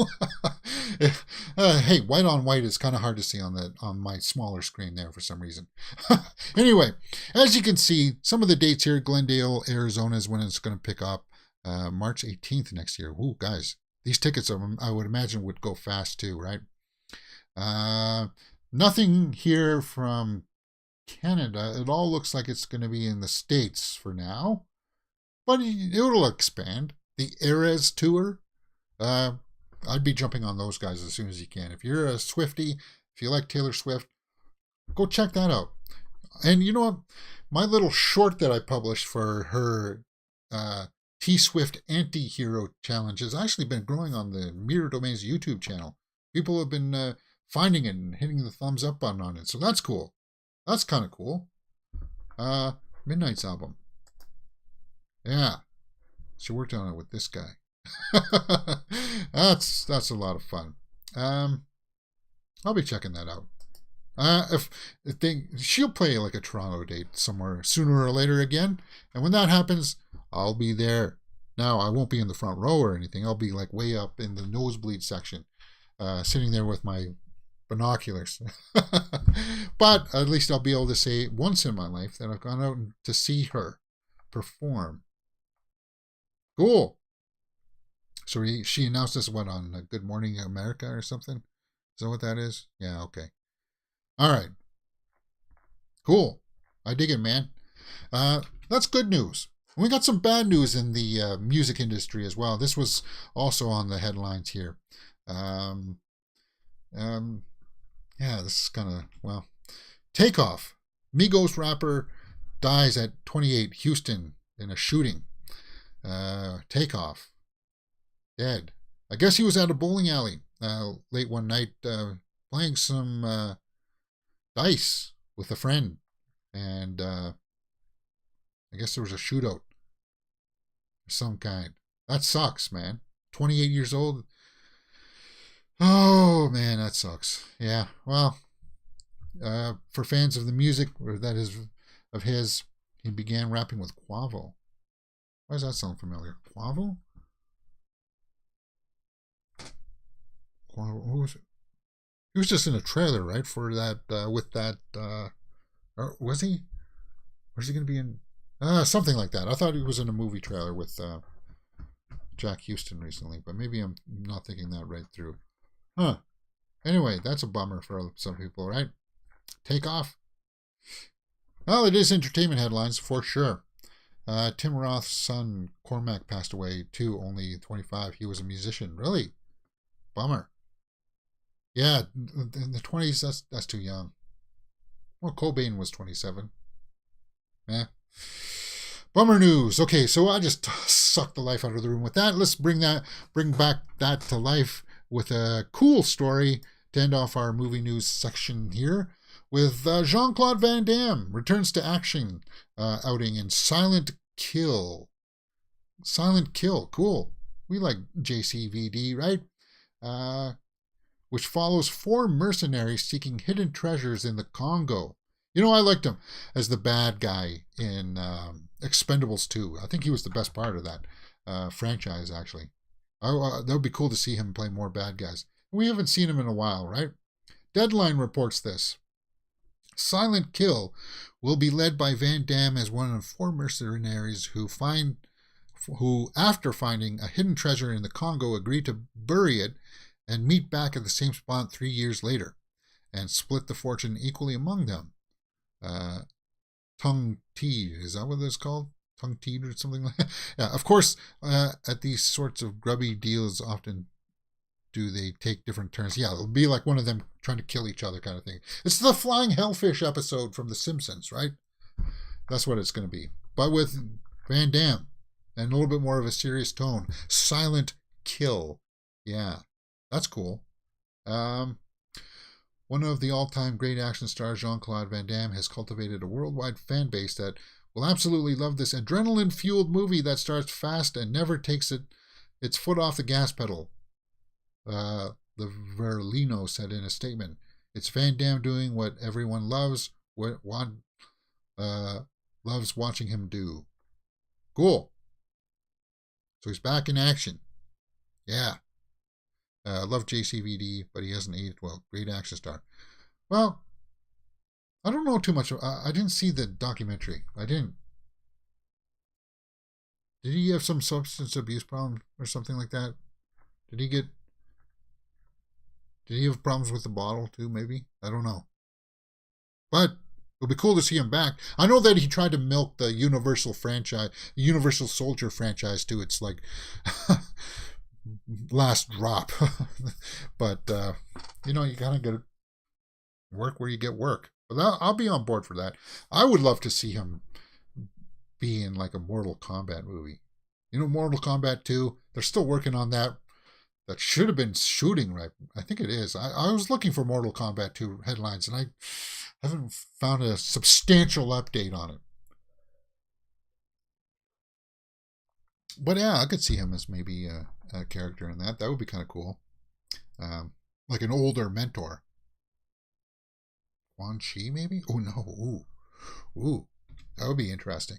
Hey, white on white is kind of hard to see on my smaller screen there for some reason. Anyway, as you can see, some of the dates here, Glendale, Arizona is when it's going to pick up. March 18th next year. Ooh, guys. These tickets, I would imagine, would go fast too, right? Nothing here from Canada. It all looks like it's going to be in the States for now, but it'll expand. The Eras tour, I'd be jumping on those guys as soon as you can. If you're a Swiftie, if you like Taylor Swift, go check that out. And you know what? My little short that I published for her T-Swift Anti-Hero Challenge has actually been growing on the Mirror Domains YouTube channel. People have been finding it and hitting the thumbs up button on it. So that's cool. That's kind of cool. Midnight's album. Yeah. She worked on it with this guy. That's a lot of fun. I'll be checking that out. She'll play like a Toronto date somewhere sooner or later again, and when that happens, I'll be there. Now I won't be in the front row or anything. I'll be like way up in the nosebleed section, sitting there with my binoculars. But at least I'll be able to say once in my life that I've gone out to see her perform. Cool. So she announced this, what, on Good Morning America or something? Is that what that is? Yeah, okay. All right. Cool. I dig it, man. That's good news. We got some bad news in the music industry as well. This was also on the headlines here. Yeah, this is kind of, well, Takeoff. Migos rapper dies at 28, Houston, in a shooting. Takeoff. Dead. I guess he was at a bowling alley late one night playing some dice with a friend. And I guess there was a shootout of some kind. That sucks, man. 28 years old. Oh, man, that sucks. Yeah, well, for fans of the music, or that is of his, he began rapping with Quavo. Why does that sound familiar? Quavo? Quavo, who was it? He was just in a trailer, right? For that, with that, or was he? Was he going to be in? Something like that. I thought he was in a movie trailer with Jack Houston recently, but maybe I'm not thinking that right through. Huh. Anyway, that's a bummer for some people, right? Takeoff. Well, it is entertainment headlines for sure. Tim Roth's son, Cormac, passed away too, only 25. He was a musician. Really? Bummer. Yeah, in the 20s, that's too young. Well, Cobain was 27. Eh. Bummer news. Okay, so I just sucked the life out of the room with that. Let's bring back that to life with a cool story to end off our movie news section here with Jean-Claude Van Damme returns to action outing in Silent Kill. Silent Kill, cool. We like JCVD, right? Which follows 4 mercenaries seeking hidden treasures in the Congo. You know, I liked him as the bad guy in Expendables 2. I think he was the best part of that franchise, actually. That would be cool to see him play more bad guys. We haven't seen him in a while, right? Deadline reports this. Silent Kill will be led by Van Damme as one of 4 mercenaries who, after finding a hidden treasure in the Congo, agree to bury it and meet back at the same spot 3 years later and split the fortune equally among them. Tongue-tied, is that what it's called? Tongue-tied or something like that? Yeah, of course, at these sorts of grubby deals, often do they take different turns. Yeah, it'll be like one of them trying to kill each other kind of thing. It's the flying hellfish episode from The Simpsons, right? That's what it's going to be. But with Van Damme and a little bit more of a serious tone. Silent Kill. Yeah, that's cool. One of the all-time great action stars, Jean-Claude Van Damme, has cultivated a worldwide fan base that will absolutely love this adrenaline-fueled movie that starts fast and never takes its foot off the gas pedal. The Verlino said in a statement, "It's Van Damme doing what everyone loves watching him do." Cool. So he's back in action. Yeah. Love JCVD, but he hasn't aged well. Great action star. Well, I don't know too much. I didn't see the documentary. I didn't. Did he have some substance abuse problem or something like that? Did he have problems with the bottle too, maybe? I don't know. But it'll be cool to see him back. I know that he tried to milk the Universal Soldier franchise to its like last drop. But you gotta get work where you get work. But I'll be on board for that. I would love to see him be in like a Mortal Kombat movie. Mortal Kombat 2, they're still working on that. That should have been shooting, right? I think it is. I was looking for Mortal Kombat 2 headlines, and I haven't found a substantial update on it. But yeah, I could see him as maybe a character in that. That would be kind of cool. Like an older mentor. Quan Chi, maybe? Oh, no. Ooh. That would be interesting.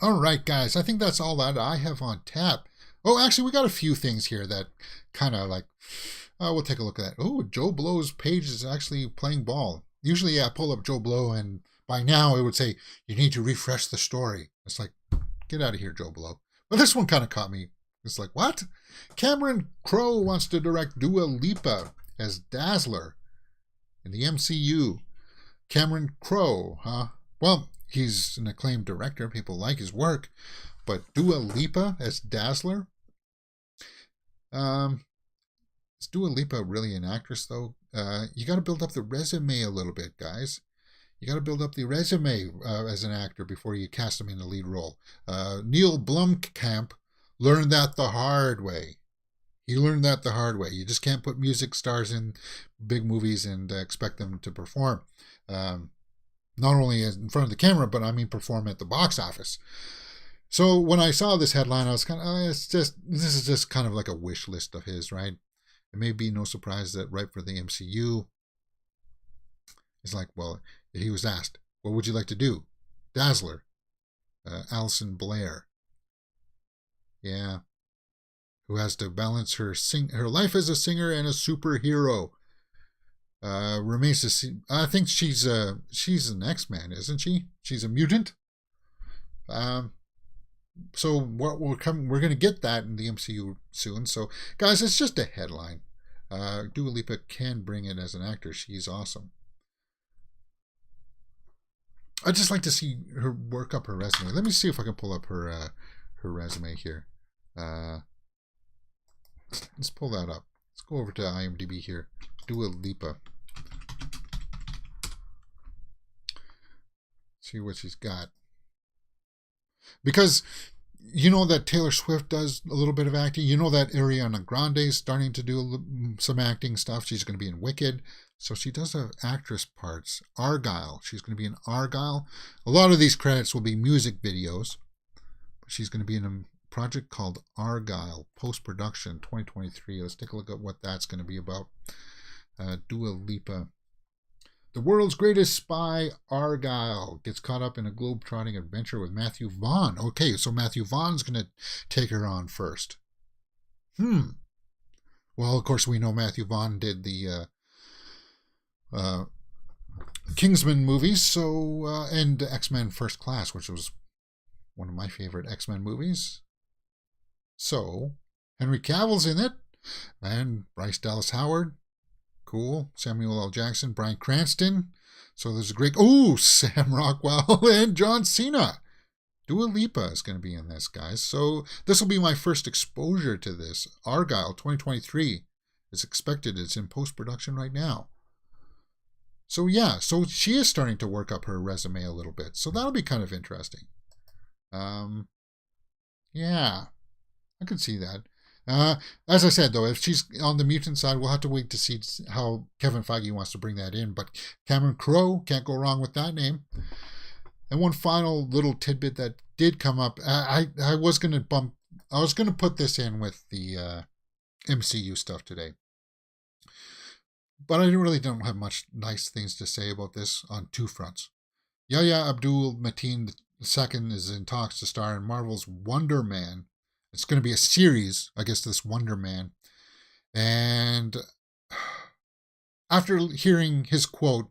All right, guys. I think that's all that I have on tap. Oh, actually, we got a few things here that kind of like, we'll take a look at that. Oh, Joe Blow's page is actually playing ball. Usually, I pull up Joe Blow, and by now it would say, you need to refresh the story. It's like, get out of here, Joe Blow. But this one kind of caught me. It's like, what? Cameron Crowe wants to direct Dua Lipa as Dazzler in the MCU. Cameron Crowe, huh? Well, he's an acclaimed director. People like his work. But Dua Lipa as Dazzler? Is Dua Lipa really an actress, though? You got to build up the resume a little bit, guys. You got to build up the resume as an actor before you cast him in the lead role. Neil Blomkamp learned that the hard way. He learned that the hard way. You just can't put music stars in big movies and expect them to perform. Not only in front of the camera, but I mean perform at the box office. So when I saw this headline, I was kind of, this is just kind of like a wish list of his, right? It may be no surprise that right for the MCU, it's like, well, he was asked, what would you like to do? Dazzler. Alison Blair. Yeah. Who has to balance her life as a singer and a superhero. Remains to see. I think she's an X-Man, isn't she? She's a mutant. So what we're going to get that in the MCU soon. So guys, it's just a headline. Dua Lipa can bring it as an actor. She's awesome. I'd just like to see her work up her resume. Let me see if I can pull up her resume here. Let's pull that up. Let's go over to IMDb here. Dua Lipa. See what she's got. Because you know that Taylor Swift does a little bit of acting. You know that Ariana Grande is starting to do some acting stuff. She's going to be in Wicked. So she does have actress parts. Argyle. She's going to be in Argyle. A lot of these credits will be music videos. But she's going to be in a project called Argyle, post-production 2023. Let's take a look at what that's going to be about. Dua Lipa. The world's greatest spy, Argyle, gets caught up in a globe-trotting adventure with Matthew Vaughn. Okay, so Matthew Vaughn's going to take her on first. Well, of course, we know Matthew Vaughn did the Kingsman movies, so and X-Men First Class, which was one of my favorite X-Men movies. So, Henry Cavill's in it, and Bryce Dallas Howard. Cool. Samuel L. Jackson, Bryan Cranston. So there's a great... Oh, Sam Rockwell and John Cena. Dua Lipa is going to be in this, guys. So this will be my first exposure to this. Argyle 2023 is expected. It's in post-production right now. So yeah, so she is starting to work up her resume a little bit. So that'll be kind of interesting. Yeah, I could see that. As I said, though, if she's on the mutant side, we'll have to wait to see how Kevin Feige wants to bring that in. But Cameron Crowe, can't go wrong with that name. And one final little tidbit that did come up, I was going to put this in with the MCU stuff today. But I really don't have much nice things to say about this on two fronts. Yahya Abdul-Mateen II is in talks to star in Marvel's Wonder Man. It's going to be a series, I guess, this Wonder Man. And after hearing his quote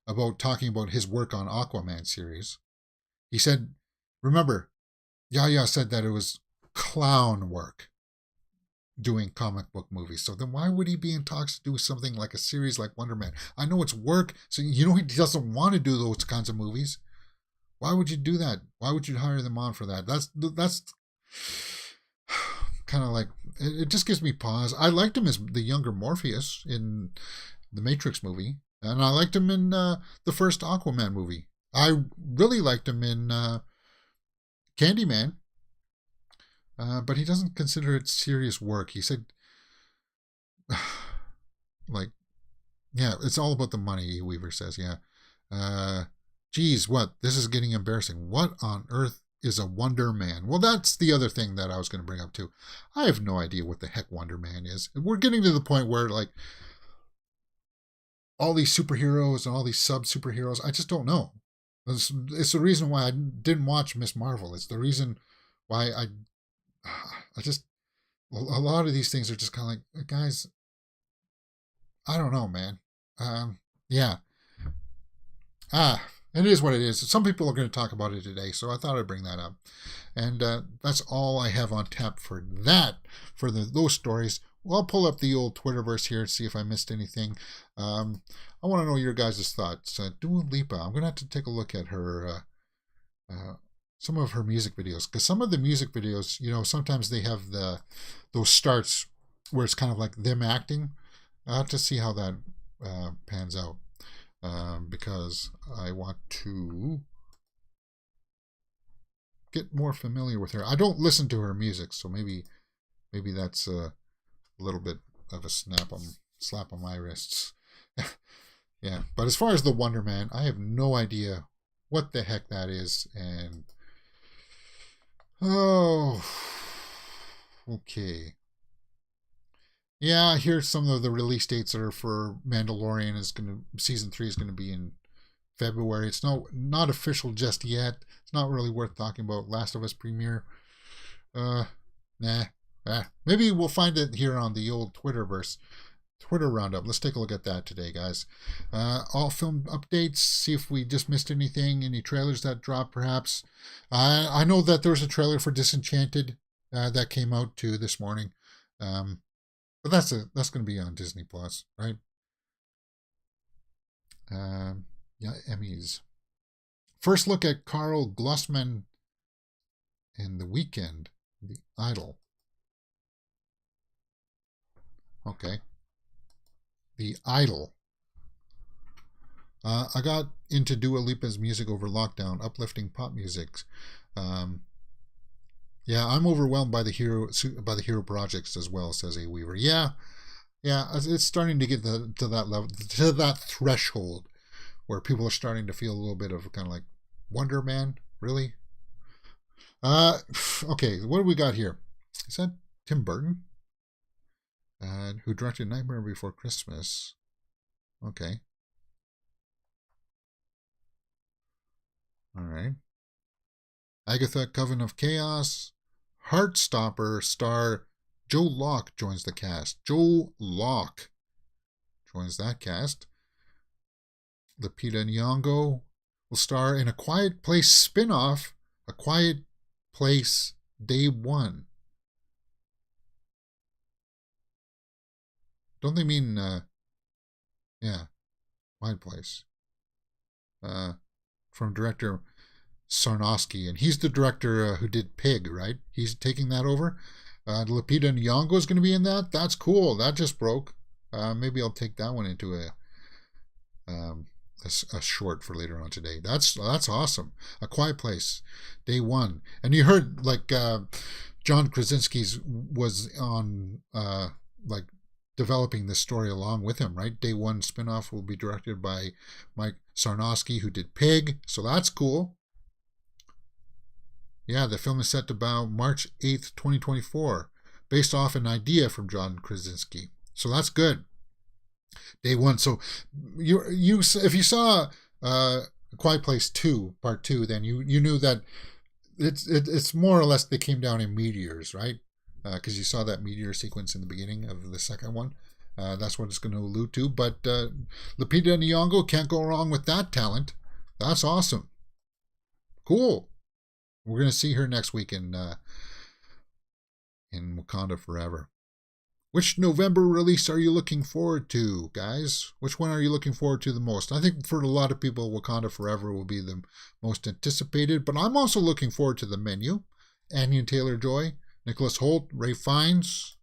about talking about his work on Aquaman series, he said, remember, Yahya said that it was clown work doing comic book movies. So then why would he be in talks to do something like a series like Wonder Man? I know it's work, so you know he doesn't want to do those kinds of movies. Why would you do that? Why would you hire them on for that? That's kind of like, it just gives me pause. I liked him as the younger Morpheus in the Matrix movie, and I liked him in the first Aquaman movie. I really liked him in Candyman, but he doesn't consider it serious work. He said, like, yeah, it's all about the money, Weaver says, yeah. Geez, what? This is getting embarrassing. What on earth is a Wonder Man? Well, that's the other thing that I was going to bring up too. I have no idea what the heck Wonder Man is. We're getting to the point where, like, all these superheroes and all these sub superheroes. I just don't know. It's the reason why I didn't watch Miss Marvel. It's the reason why I just, a lot of these things are just kind of like, guys, I don't know, man. Yeah. It is what it is. Some people are going to talk about it today, so I thought I'd bring that up. And that's all I have on tap for that, for those stories. Well, I'll pull up the old Twitterverse here and see if I missed anything. I want to know your guys' thoughts. Dua Lipa, I'm going to have to take a look at her, some of her music videos. Because some of the music videos, sometimes they have those starts where it's kind of like them acting. I have to see how that pans out. Because I want to get more familiar with her. I don't listen to her music, so maybe that's a little bit of a slap on my wrists. Yeah, but as far as the Wonder Man, I have no idea what the heck that is, and okay. Yeah, here's some of the release dates that are for Mandalorian. Season 3 is gonna be in February. It's not official just yet. It's not really worth talking about. Last of Us premiere. Nah. Maybe we'll find it here on the old Twitterverse. Twitter roundup. Let's take a look at that today, guys. All film updates. See if we just missed anything. Any trailers that dropped, perhaps. I know that there was a trailer for Disenchanted that came out too this morning. But that's going to be on Disney Plus, right? Yeah, Emmys. First look at Carl Glusman in The Weekend, The Idol. Okay. The Idol. I got into Dua Lipa's music over lockdown, uplifting pop music. Yeah, I'm overwhelmed by the hero projects as well, says A Weaver. Yeah, it's starting to get to that level, to that threshold, where people are starting to feel a little bit of kind of like, Wonder Man, really? Okay, what do we got here? Is that Tim Burton? Who directed Nightmare Before Christmas? Okay. All right. Agatha, Coven of Chaos. Heartstopper star Joe Locke joins the cast. Joe Locke joins that cast. Lupita Nyong'o will star in A Quiet Place spin-off, A Quiet Place Day One. Don't they mean, Quiet Place. From director Sarnowski, and he's the director who did Pig, right? He's taking that over. Lupita Nyong'o is going to be in that. That's cool. That just broke. Maybe I'll take that one into a short for later on today. That's awesome. A Quiet Place, Day One, and you heard like John Krasinski's was on like developing this story along with him, right? Day One spinoff will be directed by Mike Sarnowski, who did Pig, so that's cool. Yeah, the film is set to bow March 8th, 2024, based off an idea from John Krasinski. So that's good. Day One. So you if you saw Quiet Place 2, Part 2, then you knew that it's more or less they came down in meteors, right? Because you saw that meteor sequence in the beginning of the second one. That's what it's going to allude to. But Lupita Nyong'o, can't go wrong with that talent. That's awesome. Cool. We're going to see her next week in Wakanda Forever. Which November release are you looking forward to, guys? Which one are you looking forward to the most? I think for a lot of people, Wakanda Forever will be the most anticipated, but I'm also looking forward to The Menu, Anya Taylor-Joy, Nicholas Hoult, Ralph Fiennes.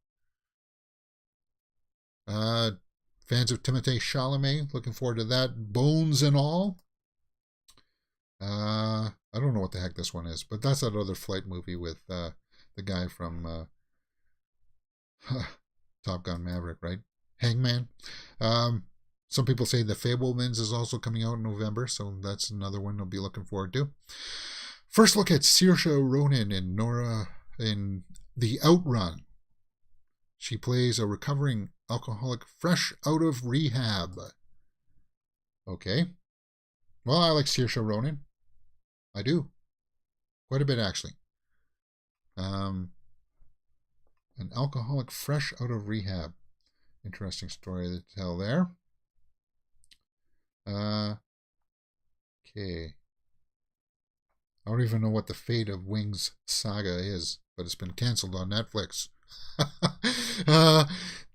Fans of Timothée Chalamet, looking forward to that. Bones and All. I don't know what the heck this one is, but that's that other flight movie with the guy from Top Gun Maverick, right? Hangman. Some people say The Fabelmans is also coming out in November, so that's another one I'll be looking forward to. First look at Saoirse Ronan and Nora in The Outrun. She plays a recovering alcoholic fresh out of rehab. Okay. Well, I like Saoirse Ronan. I do. Quite a bit, actually. Um, an alcoholic fresh out of rehab. Interesting story to tell there. Okay. I don't even know what the fate of Wings Saga is, but it's been canceled on Netflix. uh,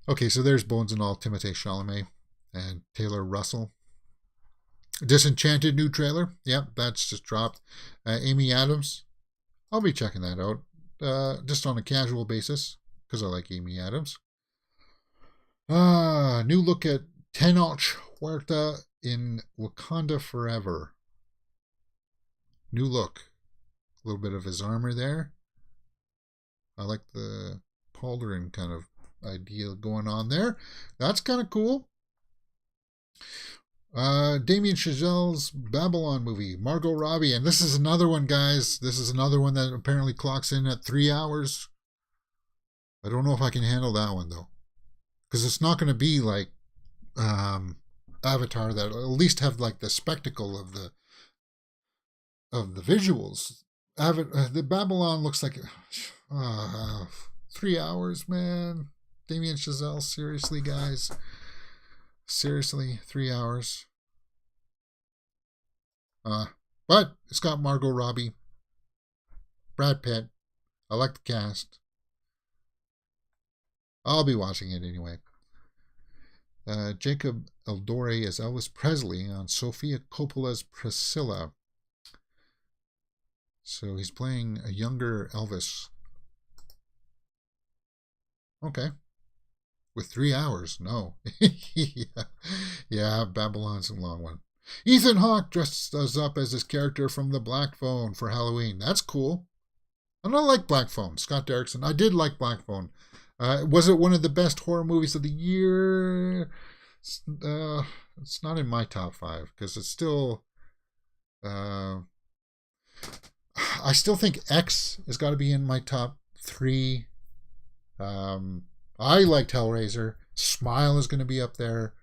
okay, so there's Bones and All, Timothée Chalamet and Taylor Russell. Disenchanted new trailer. Yep, that's just dropped. Amy Adams. I'll be checking that out, just on a casual basis, because I like Amy Adams. New look at Tenoch Huerta in Wakanda Forever. New look. A little bit of his armor there. I like the pauldron kind of idea going on there. That's kind of cool. Damien Chazelle's Babylon movie, Margot Robbie, and this is another one, guys. This is another one that apparently clocks in at 3 hours. I don't know if I can handle that one though, because it's not going to be like Avatar, that at least have like the spectacle of the visuals. The Babylon looks like 3 hours, man. Damien Chazelle, seriously, guys. Seriously, 3 hours. But it's got Margot Robbie, Brad Pitt. I like the cast. I'll be watching it anyway. Jacob Elordi as Elvis Presley on Sofia Coppola's Priscilla. So he's playing a younger Elvis. Okay. With 3 hours, no. Yeah, Babylon's a long one. Ethan Hawke dressed us up as his character from the Black Phone for Halloween. That's cool. I don't like Black Phone. Scott Derrickson. I did like Black Phone. Was it one of the best horror movies of the year? It's not in my top 5 because it's still. I still think X has got to be in my top 3. I liked Hellraiser. Smile is going to be up there.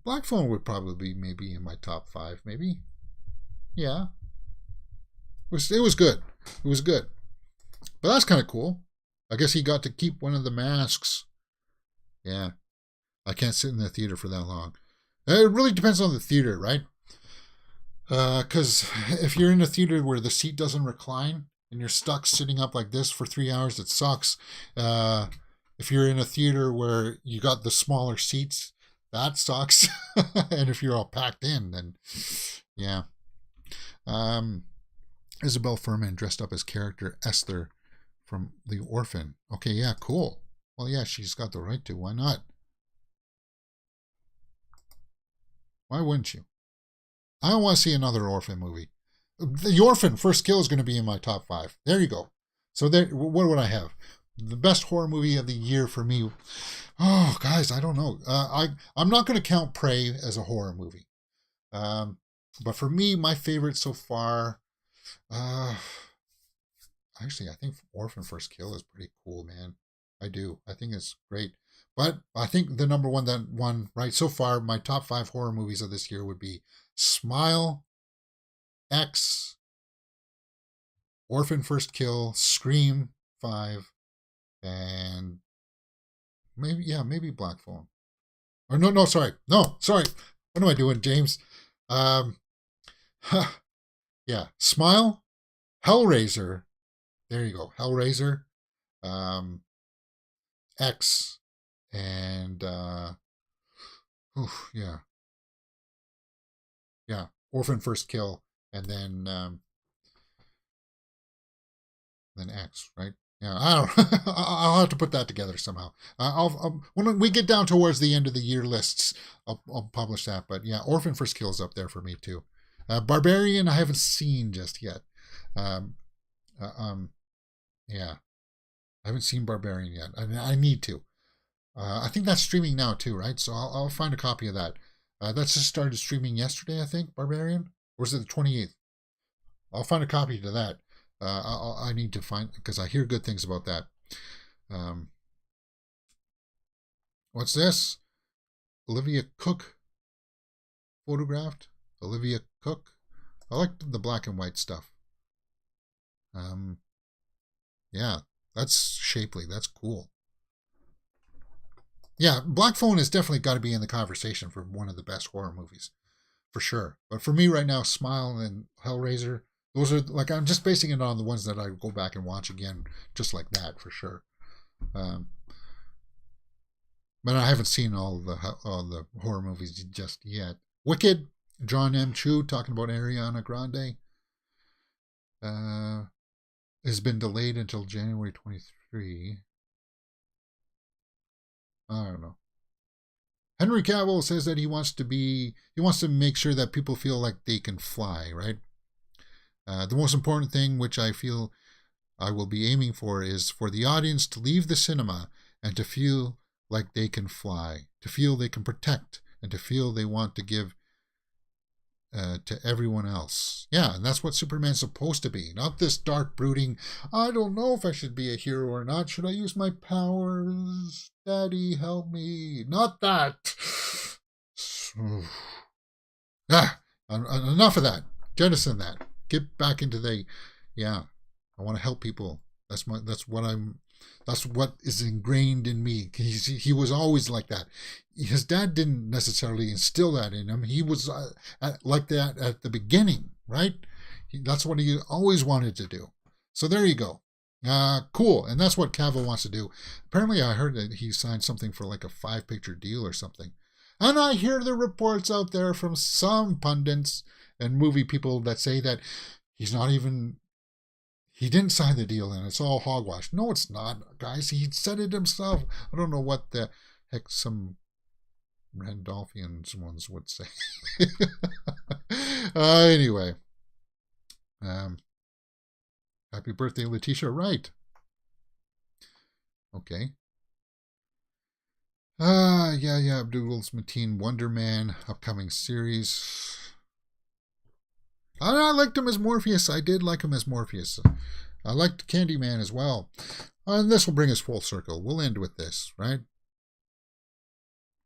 Black Phone would probably be maybe in my top 5, maybe. Yeah. It was good. It was good. But that's kind of cool. I guess he got to keep one of the masks. Yeah. I can't sit in the theater for that long. It really depends on the theater, right? Because if you're in a theater where the seat doesn't recline and you're stuck sitting up like this for 3 hours, it sucks. If you're in a theater where you got the smaller seats, that sucks. And if you're all packed in, then yeah. Isabel Fuhrman dressed up as character Esther from The Orphan. Okay, yeah, cool. Well, yeah, she's got the right to. Why not? Why wouldn't you? I don't want to see another Orphan movie. The Orphan First Kill is going to be in my top 5. There you go. So there, what would I have? The best horror movie of the year for me. Oh, guys, I don't know. I'm not going to count Prey as a horror movie. But for me, my favorite so far, actually, I think Orphan First Kill is pretty cool, man. I do. I think it's great. But I think the number one right so far, my top 5 horror movies of this year would be Smile, X, Orphan First Kill, Scream 5, and maybe Black Phone. Or sorry. What am I doing, James? Yeah, Smile, Hellraiser. There you go, Hellraiser, X, and Orphan First Kill, and then X, right? Yeah, I don't. I'll have to put that together somehow. I'll when we get down towards the end of the year lists, I'll publish that. But yeah, Orphan First Kill is up there for me too. Barbarian I haven't seen just yet. Yeah, I haven't seen Barbarian yet. I need to. I think that's streaming now too, right? So I'll find a copy of that. That's just started streaming yesterday, I think. Barbarian, or is it the 28th? I'll find a copy to that. I need to find, because I hear good things about that. What's this? Olivia Cook photographed. Olivia Cook. I like the black and white stuff. Yeah, that's shapely. That's cool. Yeah, Black Phone has definitely got to be in the conversation for one of the best horror movies, for sure. But for me right now, Smile and Hellraiser, those are like, I'm just basing it on the ones that I go back and watch again, just like that, for sure. But I haven't seen all the horror movies just yet. Wicked, John M. Chu talking about Ariana Grande, has been delayed until January 23. I don't know. Henry Cavill says that he wants to make sure that people feel like they can fly, right? The most important thing, which I feel I will be aiming for, is for the audience to leave the cinema and to feel like they can fly, to feel they can protect, and to feel they want to give to everyone else. Yeah, and that's what Superman's supposed to be. Not this dark, brooding, I don't know if I should be a hero or not. Should I use my powers? Daddy, help me. Not that. Enough of that. Jettison that. Get back into I want to help people. That's what is ingrained in me. He was always like that. His dad didn't necessarily instill that in him. He was like that at the beginning, right? That's what he always wanted to do. So there you go. Cool. And that's what Cavill wants to do. Apparently, I heard that he signed something for like a 5-picture deal or something. And I hear the reports out there from some pundits and movie people that say that he didn't sign the deal and it's all hogwash. No, it's not, guys. He said it himself. I don't know what the heck some Randolphian ones would say. Anyway. Happy birthday, Letitia. Right. Okay. Yeah. Abdul's Mateen Wonder Man upcoming series. I liked him as Morpheus. I did like him as Morpheus. I liked Candyman as well. And this will bring us full circle. We'll end with this, right?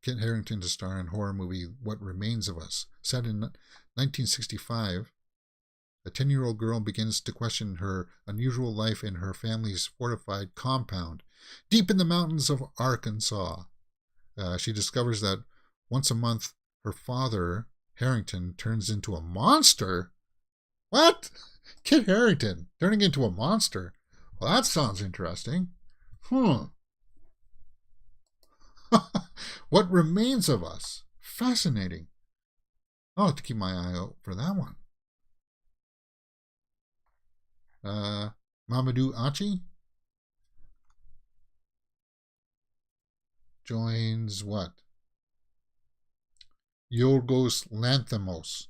Kit Harington to star in horror movie What Remains of Us. Set in 1965, a 10-year-old girl begins to question her unusual life in her family's fortified compound deep in the mountains of Arkansas. She discovers that once a month, her father, Harrington, turns into a monster. What? Kit Harington turning into a monster? Well, that sounds interesting. What Remains of Us? Fascinating. I'll have to keep my eye out for that one. Mamadou Achi joins what? Yorgos Lanthimos.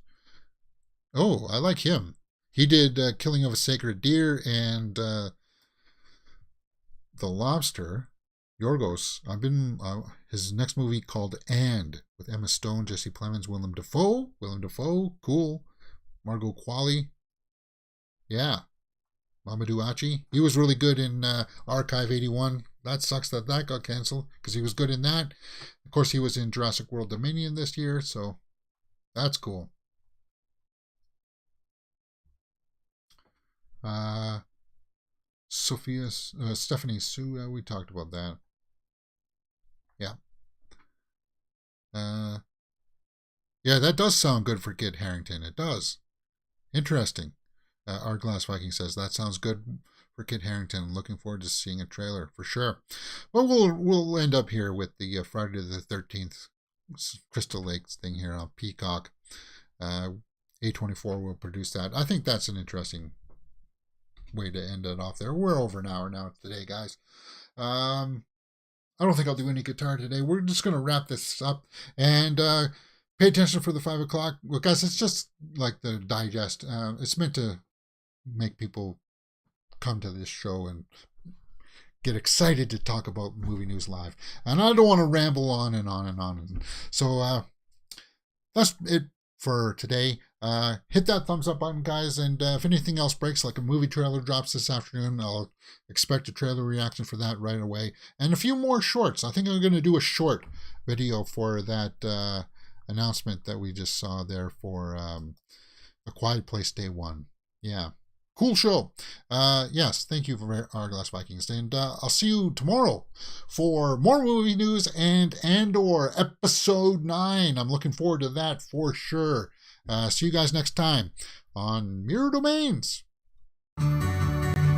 Oh, I like him. He did Killing of a Sacred Deer and The Lobster. Yorgos. His next movie called And with Emma Stone, Jesse Plemons, Willem Dafoe. Cool. Margot Qualley. Yeah. Mamadou Achi. He was really good in Archive 81. That sucks that got canceled because he was good in that. Of course, he was in Jurassic World Dominion this year, so that's cool. Stephanie Sue, we talked about that. Yeah. Yeah, that does sound good for Kit Harington. It does. Interesting. Our Glass Viking says that sounds good for Kit Harington. Looking forward to seeing a trailer for sure. Well, we'll end up here with the Friday the 13th Crystal Lakes thing here on Peacock. A24 will produce that. I think that's an interesting way to end it off there. We're over an hour now today, guys. I don't think I'll do any guitar today. We're just going to wrap this up and pay attention for the 5 o'clock. Well, guys, it's just like the digest. It's meant to make people come to this show and get excited to talk about movie news live. And I don't want to ramble on and on and on. So that's it for today. Hit that thumbs up button, guys, and if anything else breaks, like a movie trailer drops this afternoon, I'll expect a trailer reaction for that right away, and a few more shorts. I think I'm going to do a short video for that announcement that we just saw there for A Quiet Place Day 1. Yeah. Cool show. Yes, thank you for Hourglass Vikings. And I'll see you tomorrow for more movie news and Andor Episode 9. I'm looking forward to that for sure. See you guys next time on Mirror Domains.